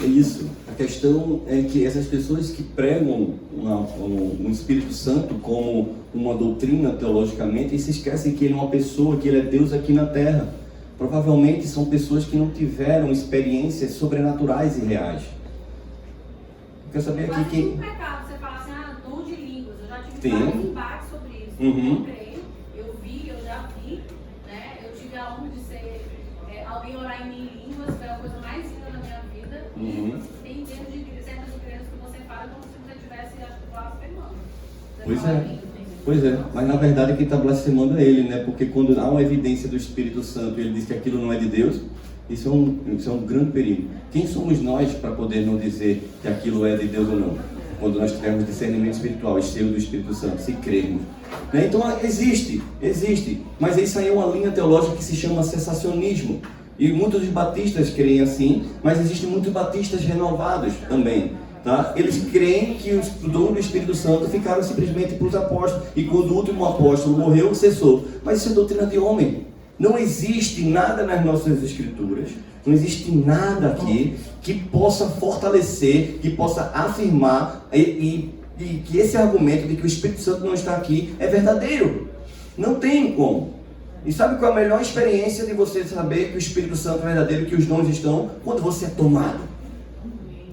É isso. A questão é que essas pessoas que pregam um Espírito Santo como uma doutrina teologicamente, e se esquecem que ele é uma pessoa, que ele é Deus aqui na terra. Provavelmente são pessoas que não tiveram experiências sobrenaturais e reais. Eu quero saber aqui quem... Um pecado, você fala assim, dom de línguas, eu já tive Sim. vários embates sobre isso. Eu creio, eu vi, eu já vi, né? Eu tive a honra de ser, alguém orar em mim em línguas, foi a coisa mais linda da minha vida. Tem dentro de certas igrejas que você fala como se você tivesse, acho que, blasfemando. Pois é, mas na verdade quem está blasfemando é ele, né? Porque quando há uma evidência do Espírito Santo e ele diz que aquilo não é de Deus, isso é um grande perigo. Quem somos nós para poder não dizer que aquilo é de Deus ou não? Quando nós tivermos discernimento espiritual, cheio do Espírito Santo, se crermos. Né? Então existe, mas isso aí é uma linha teológica que se chama cessacionismo. E muitos dos batistas creem assim, mas existem muitos batistas renovados também. Tá? Eles creem que os dons do Espírito Santo ficaram simplesmente para os apóstolos, e quando o último apóstolo morreu, cessou. Mas isso é doutrina de homem. Não existe nada nas nossas escrituras, não existe nada aqui que possa fortalecer, que possa afirmar e que esse argumento de que o Espírito Santo não está aqui é verdadeiro. Não tem como. E sabe qual é a melhor experiência de você saber que o Espírito Santo é verdadeiro, que os dons estão? Quando você é tomado.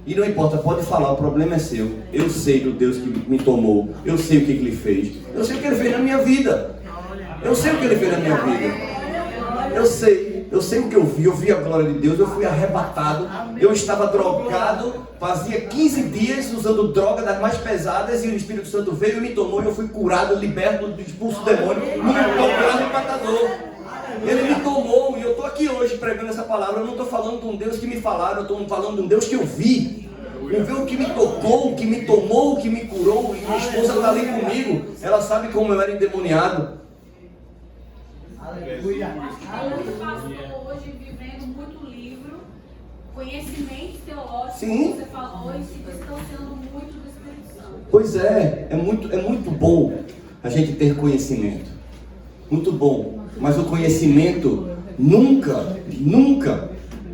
E não importa, pode falar, o problema é seu. Eu sei do Deus que me tomou, eu sei o que Ele fez. Eu sei o que Ele fez na minha vida. Eu sei o que Ele fez na minha vida. Eu sei o que eu vi a glória de Deus, eu fui arrebatado, eu estava drogado, fazia 15 dias usando droga das mais pesadas, e o Espírito Santo veio e me tomou, e eu fui curado, liberto, expulso do demônio, num lugar arrebatador. Ele me tomou, e eu estou aqui hoje pregando essa palavra. Eu não estou falando de um Deus que me falaram, eu estou falando de um Deus que eu vi. Eu vi o que me tocou, o que me tomou, o que me curou, e minha esposa está ali comigo, ela sabe como eu era endemoniado. Aleluia. Muito pastor hoje vivendo muito livro, conhecimentos teológicos, Sim. como você falou, e se distanciando muito do Espírito Santo. Pois é muito bom a gente ter conhecimento. Muito bom. Mas o conhecimento nunca,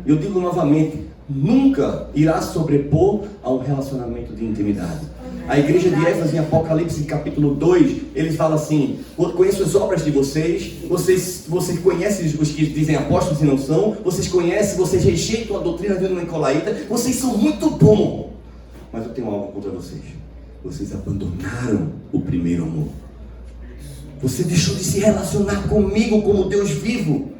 eu digo novamente, nunca irá sobrepor a um relacionamento de intimidade. A igreja de Éfeso, em Apocalipse capítulo 2, eles falam assim: conheço as obras de vocês conhecem os que dizem apóstolos e não são, vocês rejeitam a doutrina de um nicolaíta, vocês são muito bons, mas eu tenho algo contra vocês abandonaram o primeiro amor. Você deixou de se relacionar comigo como Deus vivo.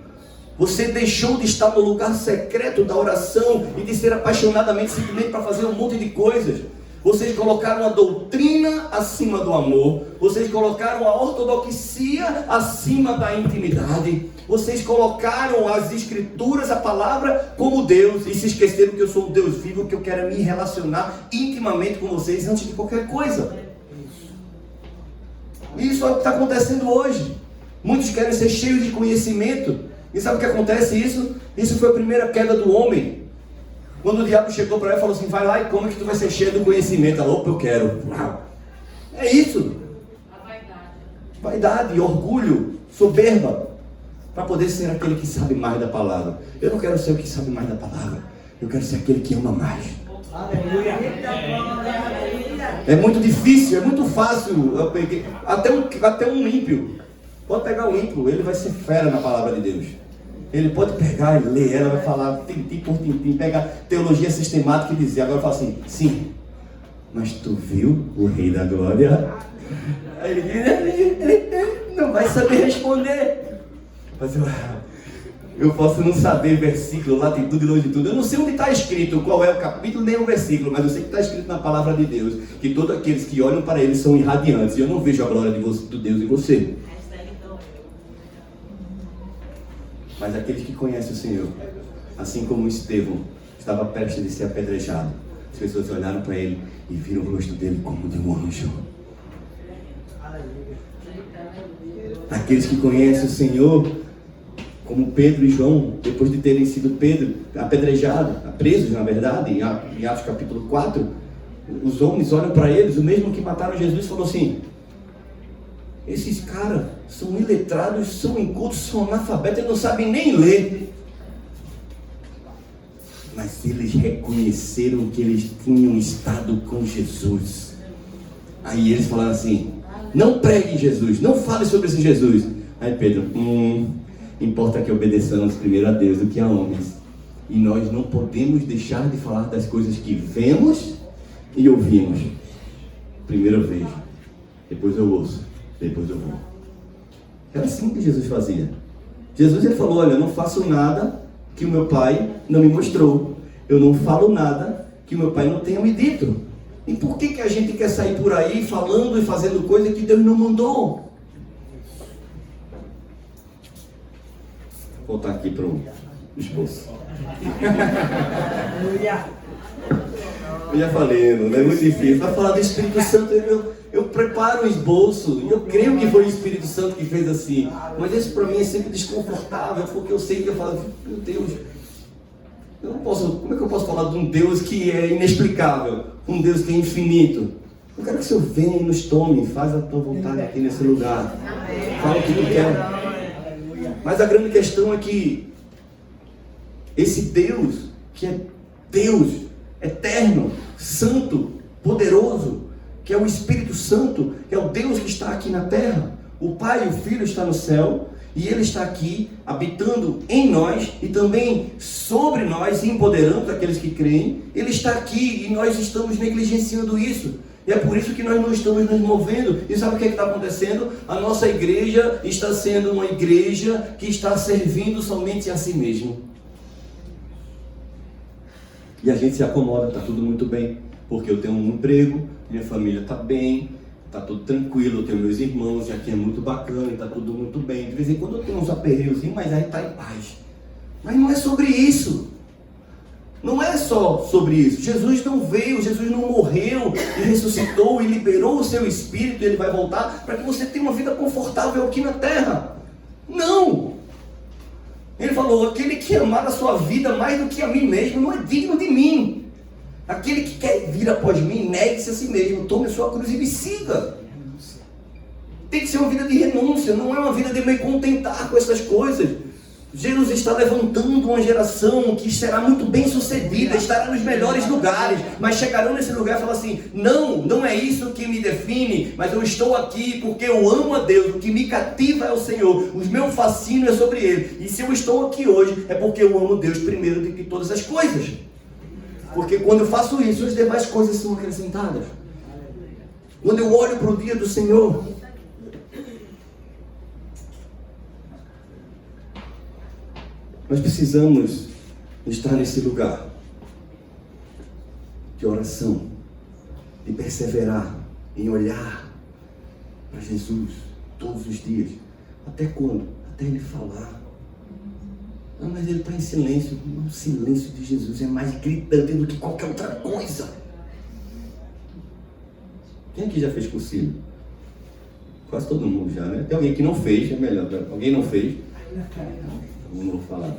Você deixou de estar no lugar secreto da oração e de ser apaixonadamente simplesmente para fazer um monte de coisas. Vocês colocaram a doutrina acima do amor. Vocês colocaram a ortodoxia acima da intimidade. Vocês colocaram as escrituras, a palavra, como Deus, e se esqueceram que eu sou um Deus vivo, que eu quero me relacionar intimamente com vocês antes de qualquer coisa. Isso é o que está acontecendo hoje. Muitos querem ser cheios de conhecimento. E sabe o que acontece isso? Isso foi a primeira queda do homem. Quando o diabo chegou para ela e falou assim: vai lá e come que tu vai ser cheio do conhecimento. Ela, opa, eu quero. É isso. A vaidade. Vaidade, orgulho, soberba. Para poder ser aquele que sabe mais da palavra. Eu não quero ser o que sabe mais da palavra. Eu quero ser aquele que ama mais. Aleluia. É muito difícil, é muito fácil. Eu peguei até um ímpio. Pode pegar o ímpio, ele vai ser fera na palavra de Deus. Ele pode pegar e ler ela, vai falar tintim por tintim, pegar teologia sistemática e dizer. Agora fala assim, sim, mas tu viu o Rei da Glória? Aí ele não vai saber responder. Mas eu posso não saber versículo, latitude e longitude. Eu não sei onde está escrito, qual é o capítulo nem o versículo, mas eu sei que está escrito na palavra de Deus, que todos aqueles que olham para ele são irradiantes. E eu não vejo a glória de Deus em você. Mas aqueles que conhecem o Senhor, assim como Estevão estava prestes de ser apedrejado, as pessoas olharam para ele e viram o rosto dele como de um anjo. Aqueles que conhecem o Senhor, como Pedro e João, depois de terem sido apedrejados, presos na verdade, em Atos capítulo 4, os homens olham para eles, o mesmo que mataram Jesus, falou assim: esses caras são iletrados, são incultos, são analfabetos, eles não sabem nem ler. Mas eles reconheceram que eles tinham estado com Jesus. Aí eles falaram assim: não pregue Jesus, não fale sobre esse Jesus. Aí Pedro, importa que obedeçamos primeiro a Deus do que a homens. E nós não podemos deixar de falar das coisas que vemos e ouvimos. Primeiro eu vejo, depois eu ouço, depois eu vou. Era assim que Jesus fazia. Jesus ele falou: olha, eu não faço nada que o meu Pai não me mostrou. Eu não falo nada que o meu Pai não tenha me dito. E por que a gente quer sair por aí falando e fazendo coisa que Deus não mandou? Vou voltar aqui para o esposo. Eu já falei, não é muito difícil. Para falar do Espírito Santo, eu preparo um esboço, e eu creio que foi o Espírito Santo que fez assim. Mas isso para mim é sempre desconfortável, porque eu sei que eu falo, meu Deus, eu não posso, como é que eu posso falar de um Deus que é inexplicável, um Deus que é infinito? Eu quero que o Senhor venha e nos tome, faz a tua vontade aqui nesse lugar. Fala o que tu quer. Mas a grande questão é que esse Deus, que é Deus eterno, santo, poderoso, que é o Espírito Santo, que é o Deus que está aqui na terra, o Pai e o Filho estão no céu, e Ele está aqui, habitando em nós, e também sobre nós, empoderando aqueles que creem. Ele está aqui, e nós estamos negligenciando isso. E é por isso que nós não estamos nos movendo. E sabe o que está acontecendo? A nossa igreja está sendo uma igreja que está servindo somente a si mesmo. E a gente se acomoda, está tudo muito bem, porque eu tenho um emprego, minha família está bem, está tudo tranquilo, eu tenho meus irmãos, e aqui é muito bacana, está tudo muito bem. De vez em quando eu tenho uns aperreios, mas aí está em paz. Mas não é sobre isso. Não é só sobre isso. Jesus não veio, Jesus não morreu e ressuscitou e liberou o seu Espírito, e Ele vai voltar para que você tenha uma vida confortável aqui na terra. Não! Ele falou: aquele que amar a sua vida mais do que a mim mesmo não é digno de mim. Aquele que quer vir após mim, negue-se a si mesmo, tome a sua cruz e me siga. Tem que ser uma vida de renúncia, não é uma vida de me contentar com essas coisas. Jesus está levantando uma geração que será muito bem sucedida, estará nos melhores lugares, mas chegarão nesse lugar e falarão assim: não é isso que me define, mas eu estou aqui porque eu amo a Deus, o que me cativa é o Senhor, o meu fascínio é sobre Ele, e se eu estou aqui hoje é porque eu amo Deus primeiro do que todas as coisas, porque quando eu faço isso, as demais coisas são acrescentadas. Quando eu olho para o dia do Senhor, nós precisamos estar nesse lugar de oração, de perseverar em olhar para Jesus todos os dias. Até quando? Até Ele falar. Não, mas Ele está em silêncio. O silêncio de Jesus é mais gritante do que qualquer outra coisa. Quem aqui já fez cursilho? Quase todo mundo já, né? Tem alguém que não fez, é melhor. Alguém não fez? Não vou falar.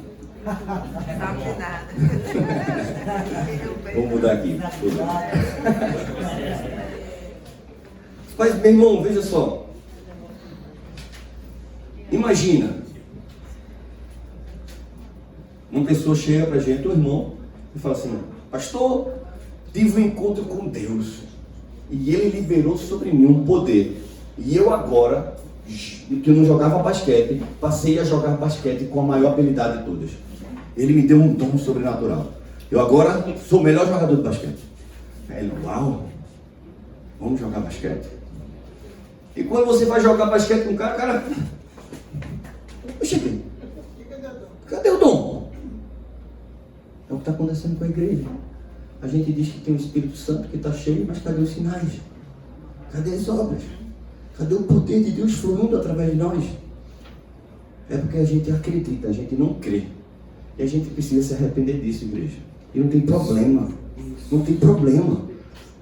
Vou mudar aqui. Mas, meu irmão, veja só. Imagina. Uma pessoa chega pra gente, um irmão, e fala assim: pastor, tive um encontro com Deus. E Ele liberou sobre mim um poder. E eu agora que eu não jogava basquete, passei a jogar basquete com a maior habilidade de todas. Ele me deu um dom sobrenatural. Eu agora sou o melhor jogador de basquete. Ele, uau, vamos jogar basquete. E quando você vai jogar basquete com o cara, eu cheguei. Cadê o dom? É o que está acontecendo com a igreja. A gente diz que tem o Espírito Santo que está cheio, mas cadê os sinais? Cadê as obras? Cadê o poder de Deus fluindo através de nós? É porque a gente acredita, a gente não crê. E a gente precisa se arrepender disso, igreja. E não tem problema. Não tem problema.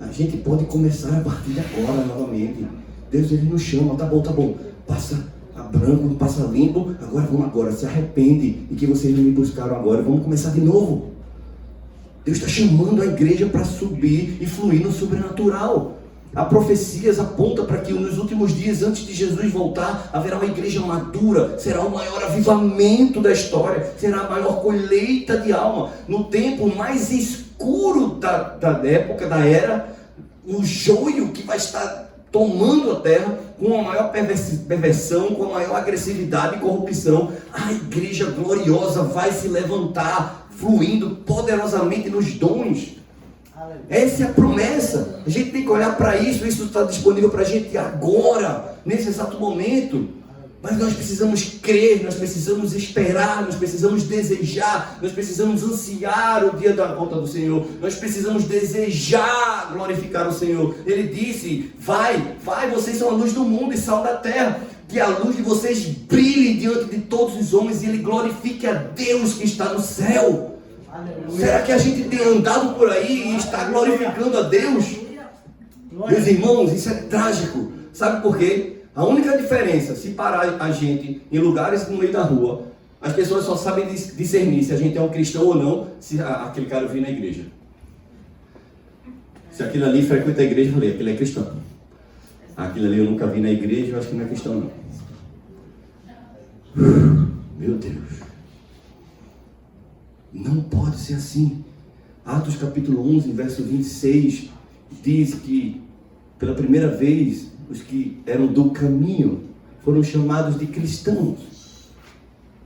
A gente pode começar a partir de agora novamente. Deus, Ele nos chama, tá bom. Passa a branco, passa limpo. Vamos agora, se arrepende de que vocês não me buscaram agora. Vamos começar de novo. Deus está chamando a igreja para subir e fluir no sobrenatural. A profecias aponta para que nos últimos dias, antes de Jesus voltar, haverá uma igreja madura, será o maior avivamento da história, será a maior colheita de alma. No tempo mais escuro da época, da era, o joio que vai estar tomando a terra, com a maior perversão, com a maior agressividade e corrupção, a igreja gloriosa vai se levantar, fluindo poderosamente nos dons. Essa é a promessa. A gente tem que olhar para isso. Isso está disponível para a gente agora, nesse exato momento. Mas nós precisamos crer, nós precisamos esperar, nós precisamos desejar, nós precisamos ansiar o dia da volta do Senhor. Nós precisamos desejar glorificar o Senhor. Ele disse, vai, vocês são a luz do mundo e sal da terra. Que a luz de vocês brilhe diante de todos os homens e Ele glorifique a Deus que está no céu. Será que a gente tem andado por aí e está glorificando a Deus? Meus irmãos, isso é trágico. Sabe por quê? A única diferença, se parar a gente em lugares no meio da rua, as pessoas só sabem discernir se a gente é um cristão ou não, se aquele cara vir na igreja. Se aquele ali frequenta a igreja, eu falei, aquele é cristão. Aquele ali eu nunca vi na igreja, eu acho que não é cristão não. Meu Deus. Não pode ser assim. Atos capítulo 11, verso 26, diz que pela primeira vez os que eram do caminho foram chamados de cristãos.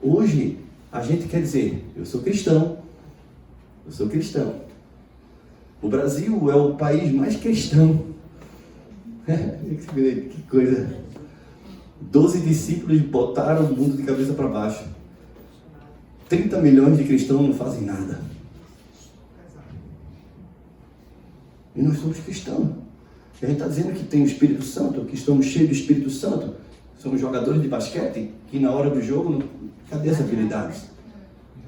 Hoje a gente quer dizer, eu sou cristão. O Brasil é o país mais cristão. Que coisa. 12 discípulos botaram o mundo de cabeça para baixo. 30 milhões de cristãos não fazem nada. E nós somos cristãos. E a gente está dizendo que tem o Espírito Santo, que estamos cheios do Espírito Santo. Somos jogadores de basquete, que na hora do jogo, cadê as habilidades?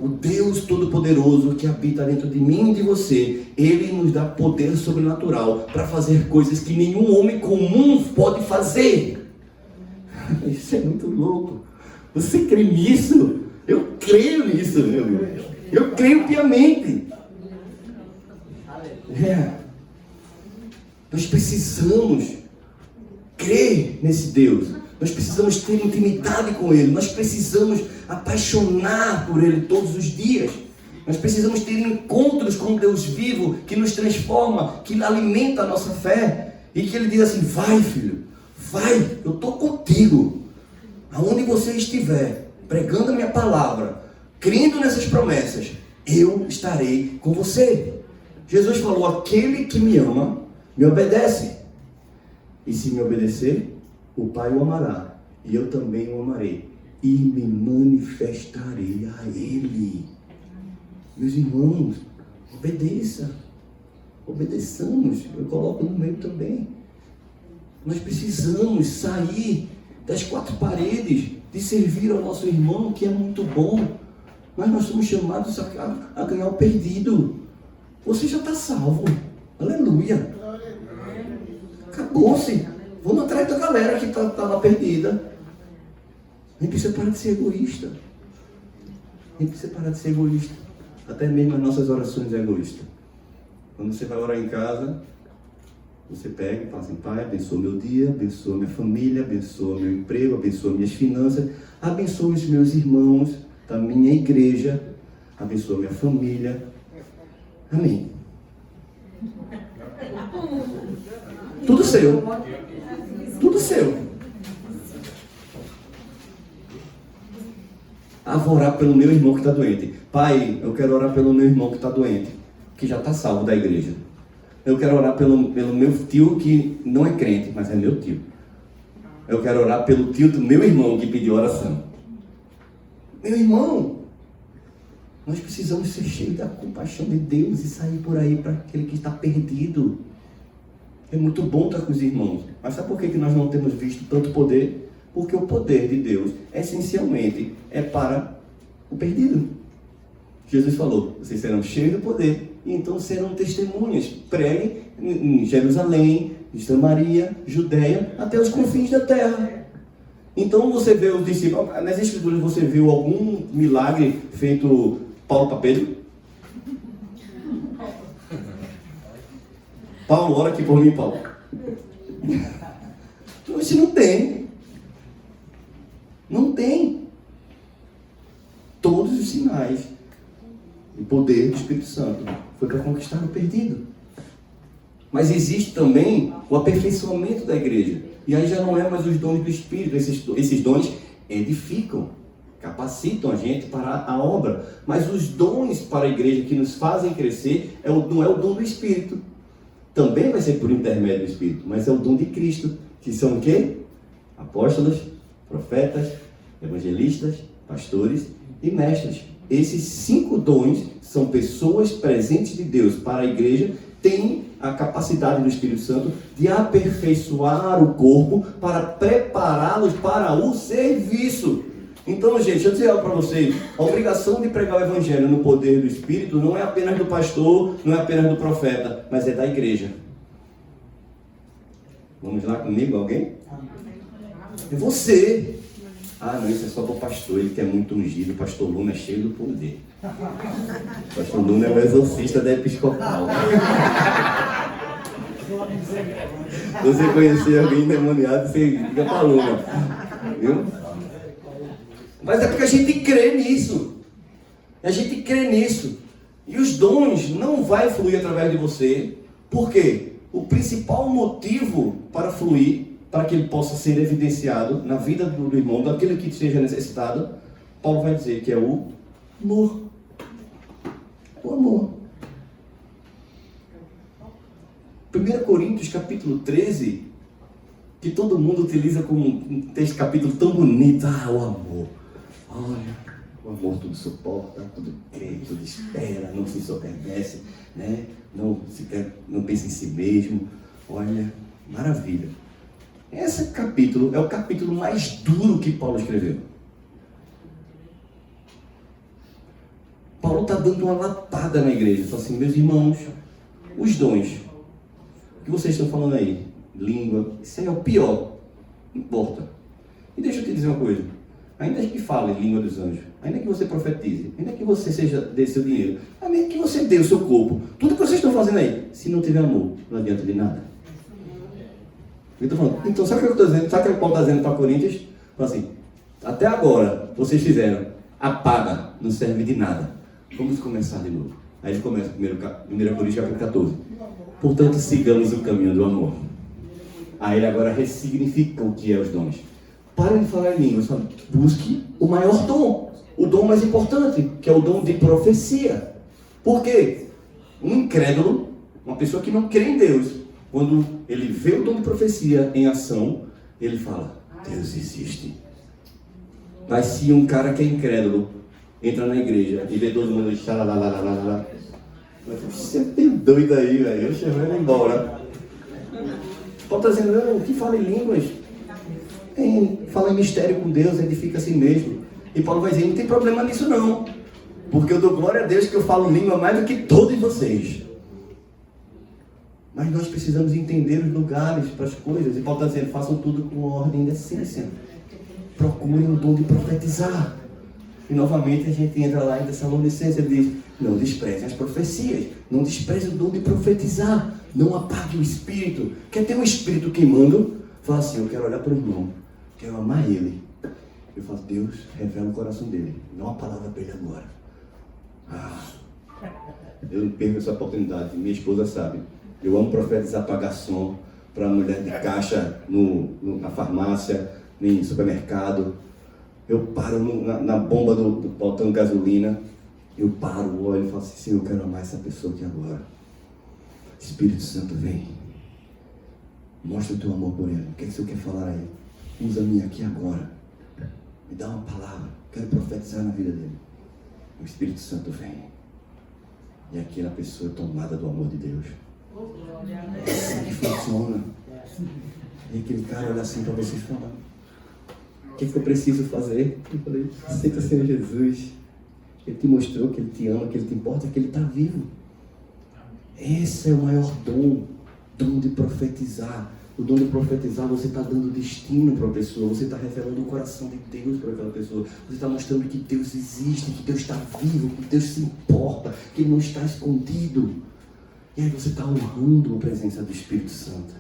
O Deus Todo-Poderoso que habita dentro de mim e de você, Ele nos dá poder sobrenatural para fazer coisas que nenhum homem comum pode fazer. Isso é muito louco. Você crê nisso? Eu creio nisso, meu irmão. Eu creio piamente. Nós precisamos crer nesse Deus. Nós precisamos ter intimidade com Ele. Nós precisamos apaixonar por Ele todos os dias. Nós precisamos ter encontros com Deus vivo, que nos transforma, que alimenta a nossa fé. E que Ele diz assim, vai filho, vai, eu estou contigo. Aonde você estiver, pregando a minha palavra, crendo nessas promessas, eu estarei com você. Jesus falou, aquele que me ama, me obedece. E se me obedecer, o Pai o amará, e eu também o amarei, e me manifestarei a Ele. Meus irmãos, obedeçamos, eu coloco no meio também. Nós precisamos sair das quatro paredes, de servir ao nosso irmão, que é muito bom, mas nós somos chamados a ganhar o perdido. Você já está salvo, aleluia. Acabou-se. Vamos atrás da galera que está lá perdida. A gente precisa parar de ser egoísta. Até mesmo as nossas orações é egoísta. Quando você vai orar em casa, você pega e fala assim, Pai, abençoa meu dia, abençoa minha família, abençoa meu emprego, abençoa minhas finanças, abençoa os meus irmãos da minha igreja, abençoa minha família. Amém. Tudo seu. vou orar pelo meu irmão que está doente. Pai, eu quero orar pelo meu irmão que está doente, que já está salvo da igreja. Eu quero orar pelo meu tio que não é crente, mas é meu tio. Eu quero orar pelo tio do meu irmão que pediu oração. Meu irmão, nós precisamos ser cheios da compaixão de Deus e sair por aí para aquele que está perdido. É muito bom estar com os irmãos, mas sabe por que nós não temos visto tanto poder? Porque o poder de Deus, essencialmente, é para o perdido. Jesus falou, vocês serão cheios do poder, e então serão testemunhas. Preguem em Jerusalém, em Samaria, Judeia, até os confins da terra. Então você vê os discípulos, nas escrituras você viu algum milagre feito Paulo para Pedro? Paulo, ora aqui por mim, Paulo. Isso não tem. Não tem. Todos os sinais e poder do Espírito Santo foi para conquistar o perdido. Mas existe também o aperfeiçoamento da igreja. E aí já não é mais os dons do Espírito. Esses dons edificam, capacitam a gente para a obra. Mas os dons para a igreja que nos fazem crescer não é o dom do Espírito. Também vai ser por intermédio do Espírito, mas é o dom de Cristo, que são o quê? Apóstolos, profetas, evangelistas, pastores e mestres. Esses 5 dons são pessoas presentes de Deus para a igreja, têm a capacidade do Espírito Santo de aperfeiçoar o corpo para prepará-los para o serviço. Então, gente, deixa eu dizer algo para vocês. A obrigação de pregar o Evangelho no poder do Espírito não é apenas do pastor, não é apenas do profeta, mas é da igreja. Vamos lá comigo, alguém? É você. Não, isso é só para o pastor, ele que é muito ungido. O pastor Luna é cheio do poder. O pastor Luna é o exorcista da episcopal. Se você conhecer alguém endemoniado, você liga para a Luna. Viu? Mas é porque a gente crê nisso. A gente crê nisso. E os dons não vai fluir através de você. Por quê? O principal motivo para fluir, para que ele possa ser evidenciado na vida do irmão, daquele que seja necessitado, Paulo vai dizer que é o amor. O amor. 1 Coríntios capítulo 13, que todo mundo utiliza como um texto, capítulo tão bonito. O amor. Olha, o amor tudo suporta, tudo crê, tudo espera, não se soberbece, né? Não pensa em si mesmo. Olha, maravilha. Esse capítulo é o capítulo mais duro que Paulo escreveu. Paulo está dando uma lapada na igreja. Fala assim, meus irmãos, os dons que vocês estão falando aí, língua, isso aí é o pior. Não importa. E deixa eu te dizer uma coisa. Ainda que fale língua dos anjos, ainda que você profetize, ainda que você dê seu dinheiro, ainda que você dê o seu corpo, tudo que vocês estão fazendo aí, se não tiver amor, não adianta de nada. Eu estou falando, então sabe o que eu estou dizendo? Sabe o que o Paulo está dizendo para Coríntios? Fala assim, até agora vocês fizeram, apaga, não serve de nada. Vamos começar de novo. Aí ele começa, 1 Coríntios capítulo 14. Portanto, sigamos o caminho do amor. Aí ele agora ressignifica o que é os dons. Para de falar em línguas, busque o maior dom, o dom mais importante, que é o dom de profecia. Por quê? Um incrédulo, uma pessoa que não crê em Deus, quando ele vê o dom de profecia em ação, ele fala, Deus existe. Mas se um cara que é incrédulo entra na igreja e vê todo mundo e xalalalala, você é doido aí, velho, eu chamo ele embora. Paulo está dizendo, o que fala em línguas? Fala em mistério com Deus, edifica a si mesmo. E Paulo vai dizer, não tem problema nisso não, porque eu dou glória a Deus que eu falo língua mais do que todos vocês. Mas nós precisamos entender os lugares para as coisas. E Paulo está dizendo, façam tudo com ordem e decência. Procurem o dom de profetizar. E novamente a gente entra lá em Tessalonicenses e diz, não despreze as profecias, não despreze o dom de profetizar, não apague o espírito. Quer ter um espírito queimando? Fala assim, eu quero olhar para o irmão, quero amar ele. Eu falo, Deus, revela o coração dele. Dá uma palavra para ele agora. Eu não perco essa oportunidade, minha esposa sabe. Eu amo profetizar para garçom, para mulher de caixa na farmácia, em supermercado. Eu paro na bomba botando gasolina. Eu paro, olho e falo assim, Senhor, eu quero amar essa pessoa aqui agora. Espírito Santo, vem. Mostra o teu amor por ele. O que é que o Senhor quer falar a ele? Usa-me aqui agora. Me dá uma palavra. Quero profetizar na vida dele. O Espírito Santo vem. E aquela pessoa é tomada do amor de Deus. É assim que funciona. E aquele cara olha assim para vocês e fala, o que eu preciso fazer? Eu falei, aceita o Senhor Jesus. Ele te mostrou que Ele te ama, que Ele te importa, que Ele está vivo. Esse é o maior dom de profetizar. O dom de profetizar, você está dando destino para a pessoa, você está revelando o coração de Deus para aquela pessoa, você está mostrando que Deus existe, que Deus está vivo, que Deus se importa, que Ele não está escondido. E aí você está honrando a presença do Espírito Santo.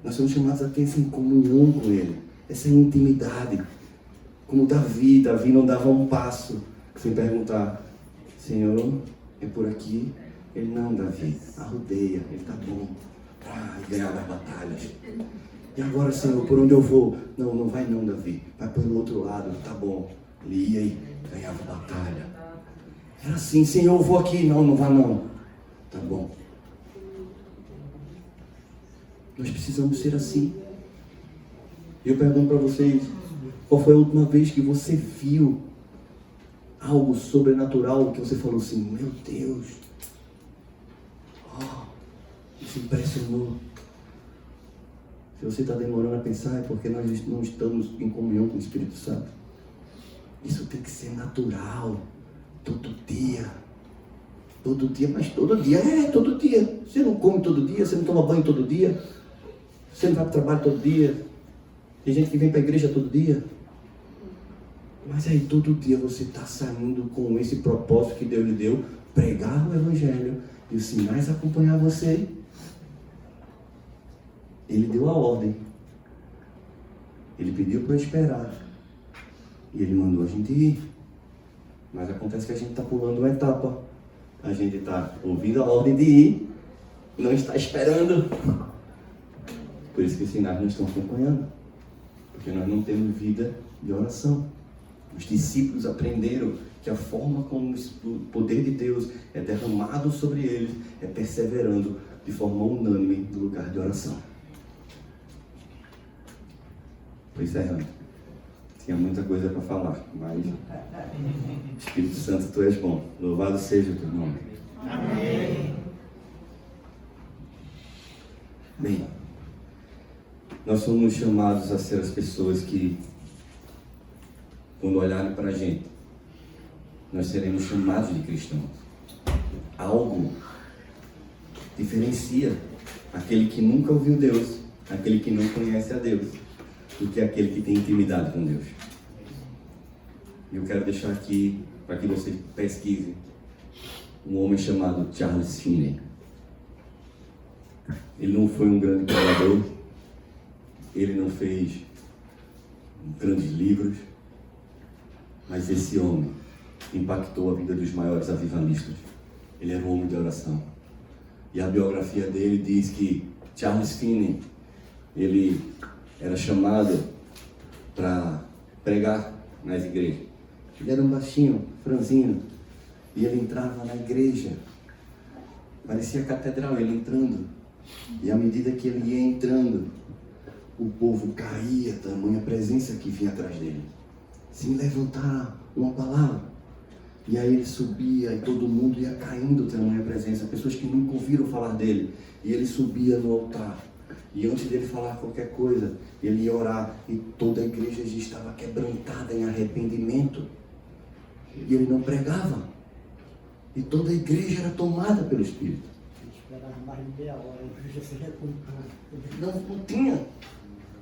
Nós somos chamados a ter essa comunhão com Ele, essa intimidade. Como Davi não dava um passo sem perguntar, Senhor, é por aqui? Ele, não, Davi, arrodeia, ele está bom. E ganhava as batalhas. E agora, Senhor, por onde eu vou? Não vai não, Davi. Vai pelo outro lado, tá bom. Ele ia e ganhava a batalha. Era assim, Senhor, eu vou aqui. Não vá não. Tá bom. Nós precisamos ser assim. Eu pergunto para vocês, qual foi a última vez que você viu algo sobrenatural que você falou assim, meu Deus, isso impressionou. Se você está demorando a pensar, é porque nós não estamos em comunhão com o Espírito Santo. Isso tem que ser natural, todo dia, mas todo dia, todo dia. Você não come todo dia, você não toma banho todo dia, você não vai para o trabalho todo dia. Tem gente que vem para a igreja todo dia. Mas aí todo dia você está saindo com esse propósito que Deus lhe deu, pregar o Evangelho e os sinais acompanhar você. Ele deu a ordem. Ele pediu para esperar. E Ele mandou a gente ir. Mas acontece que a gente está pulando uma etapa. A gente está ouvindo a ordem de ir, não está esperando. Por isso que os sinais não estão acompanhando. Porque nós não temos vida de oração. Os discípulos aprenderam que a forma como o poder de Deus é derramado sobre eles é perseverando de forma unânime no lugar de oração. Pois é, tinha muita coisa para falar, mas Espírito Santo, Tu és bom. Louvado seja o Teu nome. Amém. Bem, nós somos chamados a ser as pessoas que, quando olharem para a gente, nós seremos chamados de cristãos. Algo diferencia aquele que nunca ouviu Deus, aquele que não conhece a Deus, do que aquele que tem intimidade com Deus. E eu quero deixar aqui, para que você pesquise, um homem chamado Charles Finney. Ele não foi um grande pregador, ele não fez grandes livros, mas esse homem impactou a vida dos maiores avivalistas. Ele era um homem de oração. E a biografia dele diz que Charles Finney, ele era chamado para pregar nas igrejas. Ele era um baixinho, franzino, e ele entrava na igreja. Parecia catedral, ele entrando. E à medida que ele ia entrando, o povo caía, tamanha presença que vinha atrás dele. Sem levantar uma palavra. E aí ele subia e todo mundo ia caindo, tamanha presença. Pessoas que nunca ouviram falar dele. E ele subia no altar. E antes dele falar qualquer coisa, ele ia orar. E toda a igreja já estava quebrantada em arrependimento. E ele não pregava. E toda a igreja era tomada pelo Espírito. Não tinha.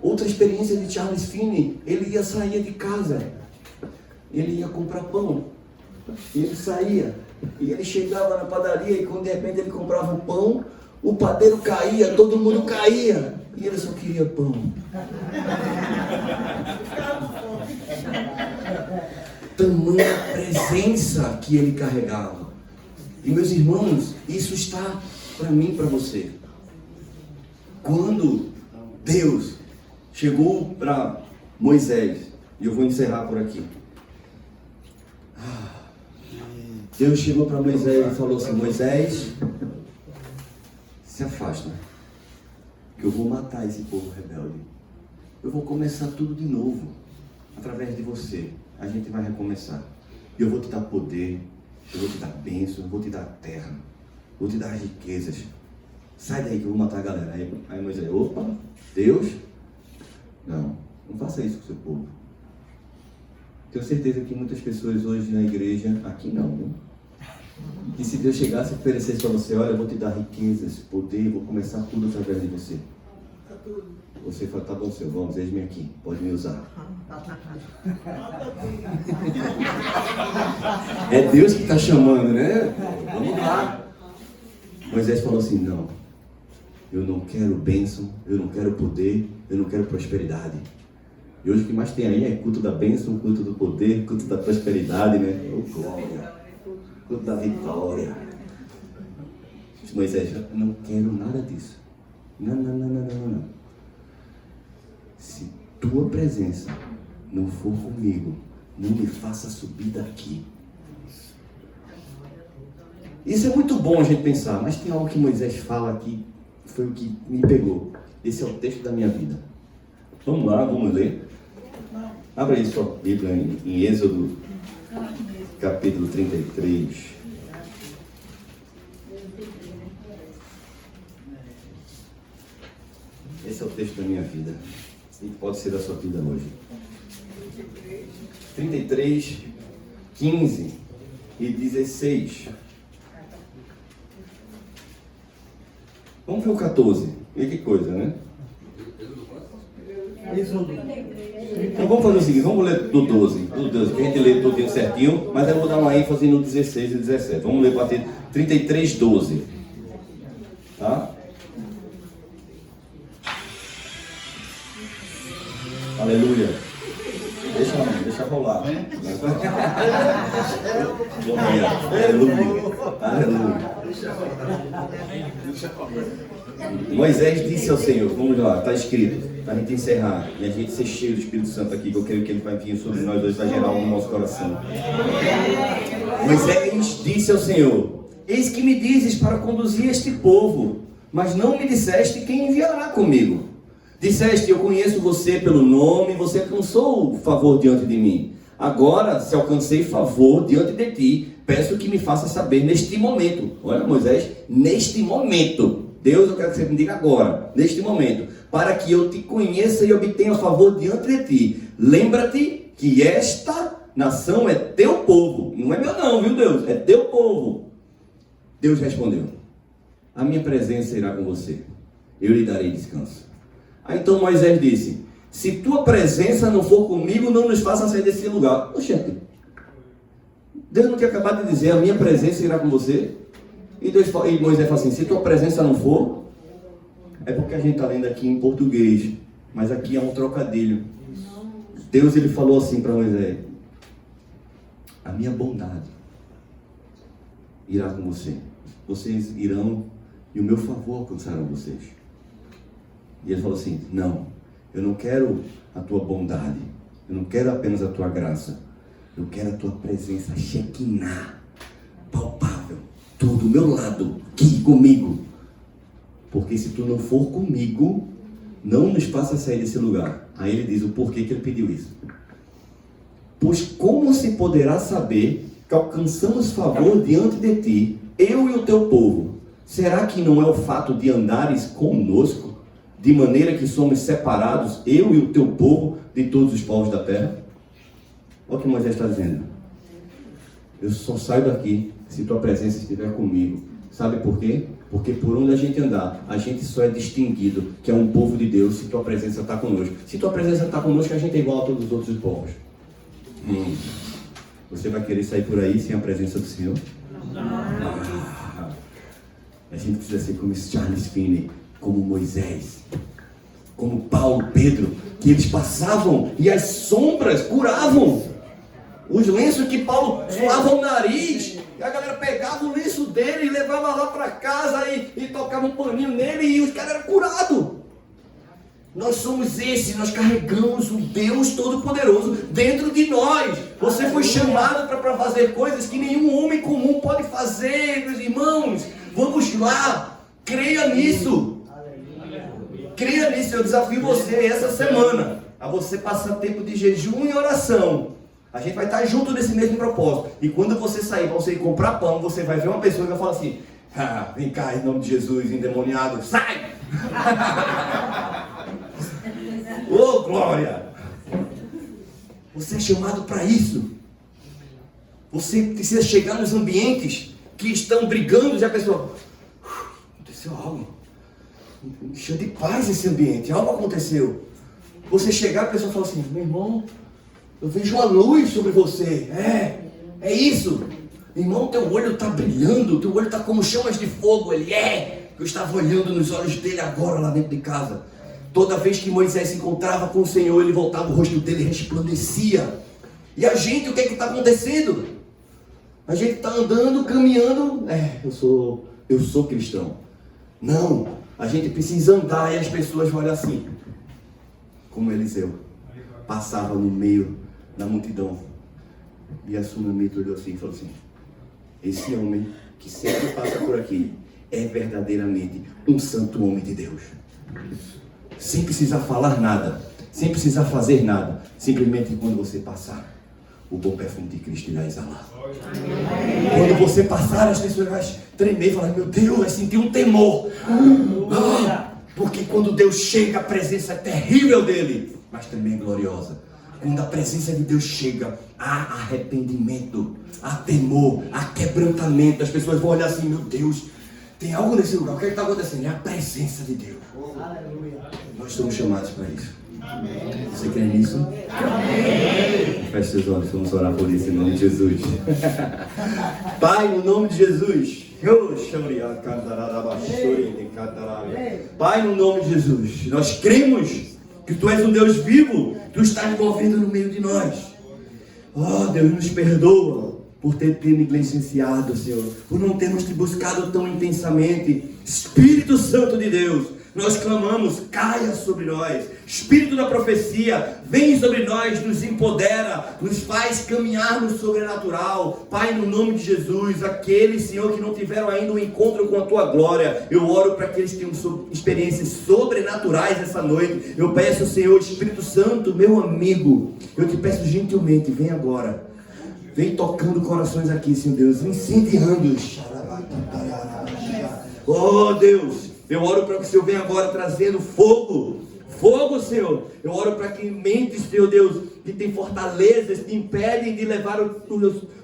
Outra experiência de Charles Finney, ele ia sair de casa. Ele ia comprar pão. E ele saía. E ele chegava na padaria e quando de repente ele comprava o pão, o padeiro caía, todo mundo caía. E ele só queria pão. Tamanha presença que ele carregava. E meus irmãos, isso está para mim e para você. Quando Deus chegou para Moisés E eu vou encerrar por aqui. Deus chegou para Moisés e falou assim: Moisés, se afasta, que eu vou matar esse povo rebelde. Eu vou começar tudo de novo, através de você. A gente vai recomeçar. E eu vou te dar poder, eu vou te dar bênção, eu vou te dar terra, vou te dar riquezas. Sai daí que eu vou matar a galera. Aí Moisés: opa, Deus, não faça isso com o seu povo. Tenho certeza que muitas pessoas hoje na igreja, aqui não, viu? E se Deus chegasse e oferecesse para você: olha, eu vou te dar riquezas, poder, vou começar tudo através de você. Você fala: tá bom, Senhor, vamos, eis-me aqui, pode me usar. É Deus que está chamando, né? Vamos lá. Moisés falou assim: não, eu não quero bênção, eu não quero poder, eu não quero prosperidade. E hoje o que mais tem aí é culto da bênção, culto do poder, culto da prosperidade, né? Oh, glória, culto da vitória. Moisés: eu não quero nada disso. Não. Se tua presença não for comigo, não me faça subir daqui. Isso é muito bom a gente pensar, mas tem algo que Moisés fala aqui, foi o que me pegou. Esse é o texto da minha vida. Vamos lá, vamos ler. Abra aí sua Bíblia em Êxodo, capítulo 33. Esse é o texto da minha vida. E pode ser da sua vida hoje. 33, 15 e 16. Vamos ver o 14. E que coisa, né? Então vamos fazer o seguinte, vamos ler do 12, que a gente lê tudo certinho, mas eu vou dar uma ênfase no 16 e 17. Vamos ler para ter 33, 12. Tá? Aleluia. Deixa rolar. Aleluia. Moisés disse ao Senhor, vamos lá, está escrito, para a gente encerrar e a gente ser cheio do Espírito Santo aqui, que eu creio que ele vai vir sobre nós dois, vai gerar algo no nosso coração. Moisés disse ao Senhor: eis que me dizes para conduzir este povo, mas não me disseste quem enviará comigo. Disseste: eu conheço você pelo nome, você alcançou favor diante de mim. Agora, se alcancei favor diante de ti, peço que me faça saber neste momento. Olha, Moisés, neste momento. Deus, eu quero que você me diga agora, neste momento, para que eu te conheça e obtenha favor diante de ti. Lembra-te que esta nação é teu povo. Não é meu não, viu, Deus? É teu povo. Deus respondeu: a minha presença irá com você. Eu lhe darei descanso. Aí então Moisés disse: se tua presença não for comigo, não nos faça sair desse lugar. Oxente, Deus não tinha acabado de dizer: a minha presença irá com você? E Moisés fala assim: se tua presença não for, é porque a gente está lendo aqui em português, mas aqui é um trocadilho. Deus, ele falou assim para Moisés: a minha bondade irá com você. Vocês irão e o meu favor alcançarão vocês. E ele falou assim: não, eu não quero a tua bondade, eu não quero apenas a tua graça, eu quero a tua presença Shekinah, palpável, tu do meu lado, aqui comigo. Porque se tu não for comigo, não nos faça sair desse lugar. Aí ele diz o porquê que ele pediu isso. Pois como se poderá saber que alcançamos favor diante de ti, eu e o teu povo? Será que não é o fato de andares conosco, de maneira que somos separados, eu e o teu povo, de todos os povos da terra? Olha o que Moisés está dizendo: eu só saio daqui se tua presença estiver comigo. Sabe por quê? Porque por onde a gente andar, a gente só é distinguido que é um povo de Deus se tua presença está conosco. Se tua presença está conosco, a gente é igual a todos os outros povos. Você vai querer sair por aí sem a presença do Senhor? A gente precisa ser como Charles Finney, como Moisés, como Paulo, Pedro, que eles passavam e as sombras curavam. Os lenços que Paulo suava o nariz, e a galera pegava o lenço dele e levava lá para casa e tocava um paninho nele e os caras eram curados. Nós somos esse, nós carregamos o Deus Todo-Poderoso dentro de nós. Você foi chamado para fazer coisas que nenhum homem comum pode fazer, meus irmãos. Vamos lá, creia nisso. Creia nisso, eu desafio você essa semana a você passar tempo de jejum e oração. A gente vai estar junto nesse mesmo propósito. E quando você sair para você ir comprar pão, você vai ver uma pessoa que vai falar assim: vem cá, em nome de Jesus, endemoniado, sai! Oh, glória! Você é chamado para isso. Você precisa chegar nos ambientes que estão brigando e a pessoa... aconteceu algo. Encheu de paz esse ambiente, algo aconteceu. Você chegar, a pessoa fala assim: meu irmão, eu vejo uma luz sobre você. É isso. Meu irmão, teu olho está brilhando, teu olho está como chamas de fogo. Eu estava olhando nos olhos dele agora lá dentro de casa. Toda vez que Moisés se encontrava com o Senhor, ele voltava, o rosto dele resplandecia. E a gente, o que é que está acontecendo? A gente está andando, caminhando. Eu sou cristão. Não, a gente precisa andar e as pessoas vão olhar assim. Como Eliseu passava no meio da multidão. E a Sunamita olhou assim e falou assim: esse homem que sempre passa por aqui é verdadeiramente um santo homem de Deus. Sem precisar falar nada, sem precisar fazer nada, simplesmente quando você passar, o bom perfume de Cristo irá exalar. Quando você passar, as pessoas vão tremer e falar: meu Deus, vai sentir um temor. Porque quando Deus chega, a presença é terrível dele, mas também gloriosa. Quando a presença de Deus chega, há arrependimento, há temor, há quebrantamento. As pessoas vão olhar assim: meu Deus, tem algo nesse lugar, o que está acontecendo? É a presença de Deus. Nós somos chamados para isso. Amém. Você crê nisso? Amém. Feche seus olhos, vamos orar por isso em nome de Jesus. Pai, no nome de Jesus. Pai, no nome de Jesus, nós cremos que Tu és um Deus vivo, Tu estás movendo no meio de nós. Oh, Deus, nos perdoa por ter te negligenciado, Senhor, por não termos te buscado tão intensamente. Espírito Santo de Deus, nós clamamos: caia sobre nós. Espírito da profecia, vem sobre nós, nos empodera, nos faz caminhar no sobrenatural. Pai, no nome de Jesus, aqueles, Senhor, que não tiveram ainda um encontro com a Tua glória, eu oro para que eles tenham experiências sobrenaturais essa noite. Eu peço, Senhor, Espírito Santo, meu amigo, eu te peço gentilmente, vem agora. Vem tocando corações aqui, Senhor Deus, incendiando-os. Oh, Deus, eu oro para que o Senhor venha agora trazendo fogo, Senhor. Eu oro para que mentes, Senhor Deus, que tem fortalezas, que impedem de levar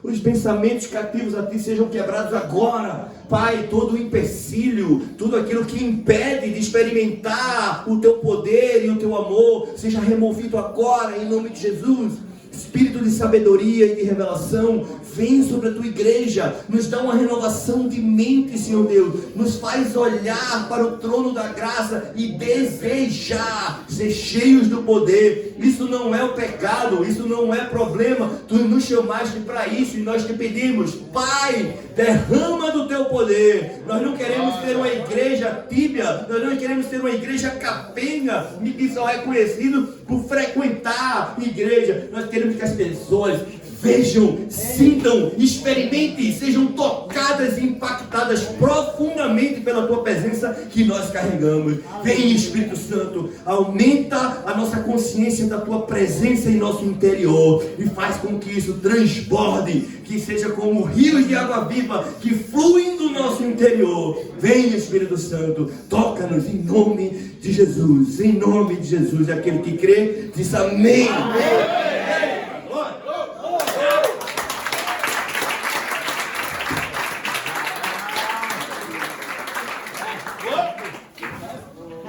os pensamentos cativos a Ti, sejam quebrados agora. Pai, todo o empecilho, tudo aquilo que impede de experimentar o Teu poder e o Teu amor, seja removido agora, em nome de Jesus. Espírito de sabedoria e de revelação, vem sobre a Tua igreja, nos dá uma renovação de mente, Senhor Deus, nos faz olhar para o trono da graça e desejar ser cheios do poder. Isso não é o pecado, isso não é problema. Tu nos chamaste para isso e nós te pedimos: Pai, derrama do Teu poder. Nós não queremos ter uma igreja tíbia, nós não queremos ter uma igreja capenga, que só é conhecido por frequentar igreja. Nós queremos que as pessoas vejam, sintam, experimentem, sejam tocadas e impactadas profundamente pela Tua presença que nós carregamos. Vem, Espírito Santo, aumenta a nossa consciência da Tua presença em nosso interior e faz com que isso transborde, que seja como rios de água viva que fluem do nosso interior. Vem, Espírito Santo, toca-nos em nome de Jesus, em nome de Jesus. Aquele que crê diz amém. Amém.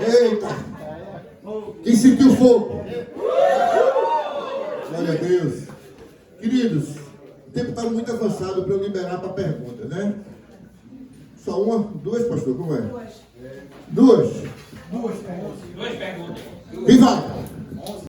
Eita! Quem sentiu fogo? Glória a Deus. Queridos, o tempo está muito avançado para eu liberar para pergunta, né? Só uma? Duas, pastor? Como é? Duas perguntas. E vai!